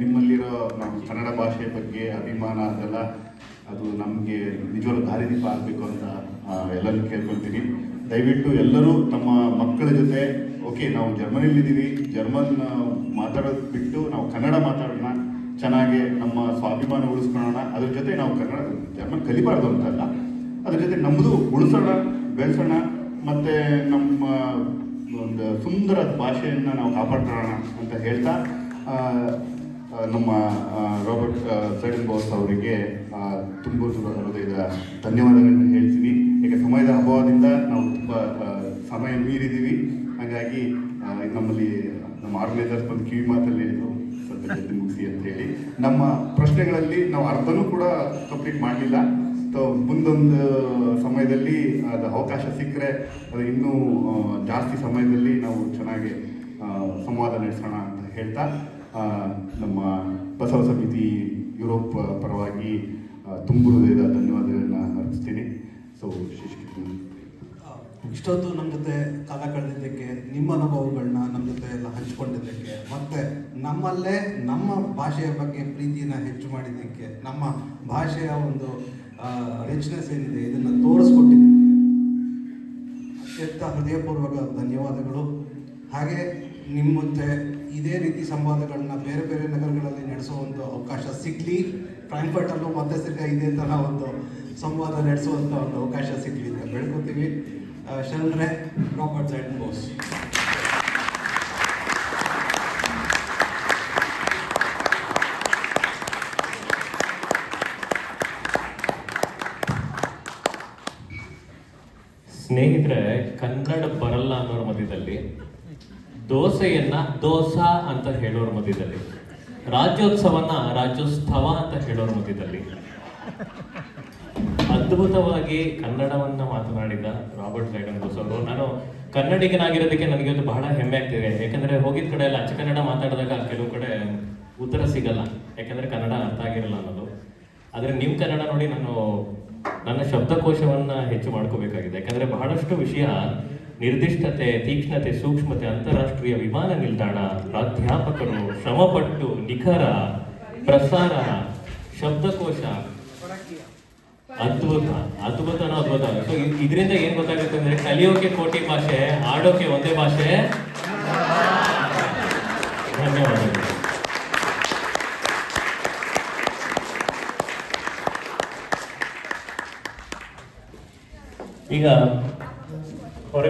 ನಿಮ್ಮಲ್ಲಿರೋ ನಾವು ಕನ್ನಡ ಭಾಷೆ ಬಗ್ಗೆ ಅಭಿಮಾನ ಅದೆಲ್ಲ ಅದು ನಮಗೆ ನಿಜವಾಗ್ಲೂ ದಾರಿದೀಪ ಆಗಬೇಕು ಅಂತ ಎಲ್ಲರೂ ಕೇಳ್ಕೊಳ್ತೀನಿ. ದಯವಿಟ್ಟು ಎಲ್ಲರೂ ನಮ್ಮ ಮಕ್ಕಳ ಜೊತೆ ಓಕೆ, ನಾವು ಜರ್ಮನಿಲಿದ್ದೀವಿ, ಜರ್ಮನ್ ಮಾತಾಡೋದು ಬಿಟ್ಟು ನಾವು ಕನ್ನಡ ಮಾತಾಡೋಣ, ಚೆನ್ನಾಗಿ ನಮ್ಮ ಸ್ವಾಭಿಮಾನ ಉಳಿಸ್ಕೊಳ್ಳೋಣ. ಅದ್ರ ಜೊತೆ ನಾವು ಕನ್ನಡ ಜರ್ಮನ್ ಕಲಿಬಾರ್ದು ಅಂತಲ್ಲ, ಅದ್ರ ಜೊತೆ ನಮ್ಮದು ಉಳಿಸೋಣ, ಬೆಳೆಸೋಣ, ಮತ್ತು ನಮ್ಮ ಒಂದು ಸುಂದರ ಭಾಷೆಯನ್ನು ನಾವು ಕಾಪಾಡ್ಕೊಳ್ಳೋಣ ಅಂತ ಹೇಳ್ತಾ ನಮ್ಮ ರಾಬರ್ಟ್ ಸೈಡನ್ಬಾಸ್ ಅವರಿಗೆ ತುಂಬ ಹೃದಯದ ಧನ್ಯವಾದಗಳನ್ನು ಹೇಳ್ತೀನಿ. ಈಗ ಸಮಯದ ಅಭಾವದಿಂದ ನಾವು ತುಂಬ ಸಮಯ ಮೀರಿದ್ದೀವಿ. ಹಾಗಾಗಿ ನಮ್ಮಲ್ಲಿ ನಮ್ಮ ಆರ್ಗನೈಸರ್ಸ್ ಬಂದು ಕಿವಿ ಮಾತಲ್ಲಿ ಹೇಳಿದ್ರು ಸ್ವಲ್ಪ ಜಲ್ದಿ ಮುಗಿಸಿ ಅಂತ ಹೇಳಿ. ನಮ್ಮ ಪ್ರಶ್ನೆಗಳಲ್ಲಿ ನಾವು ಅರ್ಧನೂ ಕೂಡ ಕಂಪ್ಲೀಟ್ ಮಾಡಲಿಲ್ಲ. ಸೊ ಮುಂದೊಂದು ಸಮಯದಲ್ಲಿ ಅದು ಅವಕಾಶ ಸಿಕ್ಕರೆ ಅದು ಇನ್ನೂ ಜಾಸ್ತಿ ಸಮಯದಲ್ಲಿ ನಾವು ಚೆನ್ನಾಗಿ ಸಂವಾದ ನಡೆಸೋಣ ಅಂತ ಹೇಳ್ತಾ ನಮ್ಮ ಬಸವ ಸಮಿತಿ ಯುರೋಪ್ ಪರವಾಗಿ ತುಂಬ ಹೃದಯದ ಧನ್ಯವಾದಗಳನ್ನ ಅರ್ಪಿಸ್ತೀನಿ. ಸೊ ಇಷ್ಟೊತ್ತು ನಮ್ಮ ಜೊತೆ ಕಾಲ ಕಳೆದಿದ್ದಕ್ಕೆ, ನಿಮ್ಮ ಅನುಭವಗಳನ್ನ ನಮ್ಮ ಜೊತೆ ಎಲ್ಲ ಹಂಚಿಕೊಂಡಿದ್ದಕ್ಕೆ, ಮತ್ತು ನಮ್ಮಲ್ಲೇ ನಮ್ಮ ಭಾಷೆಯ ಬಗ್ಗೆ ಪ್ರೀತಿನ ಹೆಚ್ಚು ಮಾಡಿದ್ದಕ್ಕೆ, ನಮ್ಮ ಭಾಷೆಯ ಒಂದು ರಿಚ್ನೆಸ್ ಏನಿದೆ ಇದನ್ನು ತೋರಿಸ್ಕೊಟ್ಟಿದ್ದೀವಿ. ಅತ್ಯಂತ ಹೃದಯಪೂರ್ವಕ ಧನ್ಯವಾದಗಳು. ಹಾಗೆ ನಿಮ್ಮ ಜೊತೆ ಇದೇ ರೀತಿ ಸಂವಾದಗಳನ್ನ ಬೇರೆ ಬೇರೆ ನಗರಗಳಲ್ಲಿ ನಡೆಸುವಂಥ ಅವಕಾಶ ಸಿಗಲಿ. ಫ್ರಾಂಕ್ಫರ್ಟಲ್ಲೂ ಮತ್ತೆ ಇದೇ ಥರ ಒಂದು ಸಂವಾದ ನಡೆಸುವಂಥ ಒಂದು ಅವಕಾಶ ಸಿಗಲಿ ಅಂತ ಬೆಳ್ಕೊತೀವಿ. ಶರಣರೇ, ರಾಬರ್ಟ್ ಸೈಡನ್ಬಾಸ್. ಸ್ನೇಹಿತರೆ, ಕನ್ನಡ ಬರಲ್ಲ ಅನ್ನೋರ ಮಧ್ಯದಲ್ಲಿ, ದೋಸೆಯನ್ನ ದೋಸಾ ಅಂತ ಹೇಳೋರ ಮಧ್ಯದಲ್ಲಿ, ರಾಜ್ಯೋತ್ಸವನ ರಾಜ್ಯೋತ್ಸವ ಅಂತ ಹೇಳೋರ ಮಧ್ಯದಲ್ಲಿ ಅದ್ಭುತವಾಗಿ ಕನ್ನಡವನ್ನ ಮಾತನಾಡಿದ ರಾಬರ್ಟ್ ಸೈಡನ್ಬಾಸ್ ಅವರು. ನಾನು ಕನ್ನಡಿಗನಾಗಿರೋದಕ್ಕೆ ನನಗೆ ಅದು ಬಹಳ ಹೆಮ್ಮೆ ಆಗ್ತಿದೆ. ಯಾಕಂದ್ರೆ ಹೋಗಿದ ಕಡೆ ಎಲ್ಲ ಅಚ್ಚ ಕನ್ನಡ ಮಾತಾಡಿದಾಗ ಕೆಲವು ಕಡೆ ಉತ್ತರ ಸಿಗಲ್ಲ, ಯಾಕಂದ್ರೆ ಕನ್ನಡ ಅರ್ಥ ಆಗಿರಲ್ಲ ಅನ್ನೋದು. ಆದರೆ ನಿಮ್ಮ ಕನ್ನಡ ನೋಡಿ ನಾನು ನನ್ನ ಶಬ್ದಕೋಶವನ್ನ ಹೆಚ್ಚು ಮಾಡ್ಕೋಬೇಕಾಗಿದೆ. ಯಾಕಂದ್ರೆ ಬಹಳಷ್ಟು ವಿಷಯ ನಿರ್ದಿಷ್ಟತೆ, ತೀಕ್ಷ್ಣತೆ, ಸೂಕ್ಷ್ಮತೆ, ಅಂತಾರಾಷ್ಟ್ರೀಯ ವಿಮಾನ ನಿಲ್ದಾಣ, ಪ್ರಾಧ್ಯಾಪಕರು, ಶ್ರಮಪಟ್ಟು, ನಿಖರ, ಪ್ರಸಾರ, ಶಬ್ದಕೋಶ, ಅದ್ಭುತ ಅದ್ಭುತನೋ ಅದ್ಭುತ. ಸೊ ಇದರಿಂದ ಏನ್ ಗೊತ್ತಾಗುತ್ತೆ ಅಂದ್ರೆ ಕಲಿಯೋಕೆ ಕೋಟಿ ಭಾಷೆ, ಆಡೋಕೆ ಒಂದೇ ಭಾಷೆ. ಧನ್ಯವಾದಗಳು. ಈಗ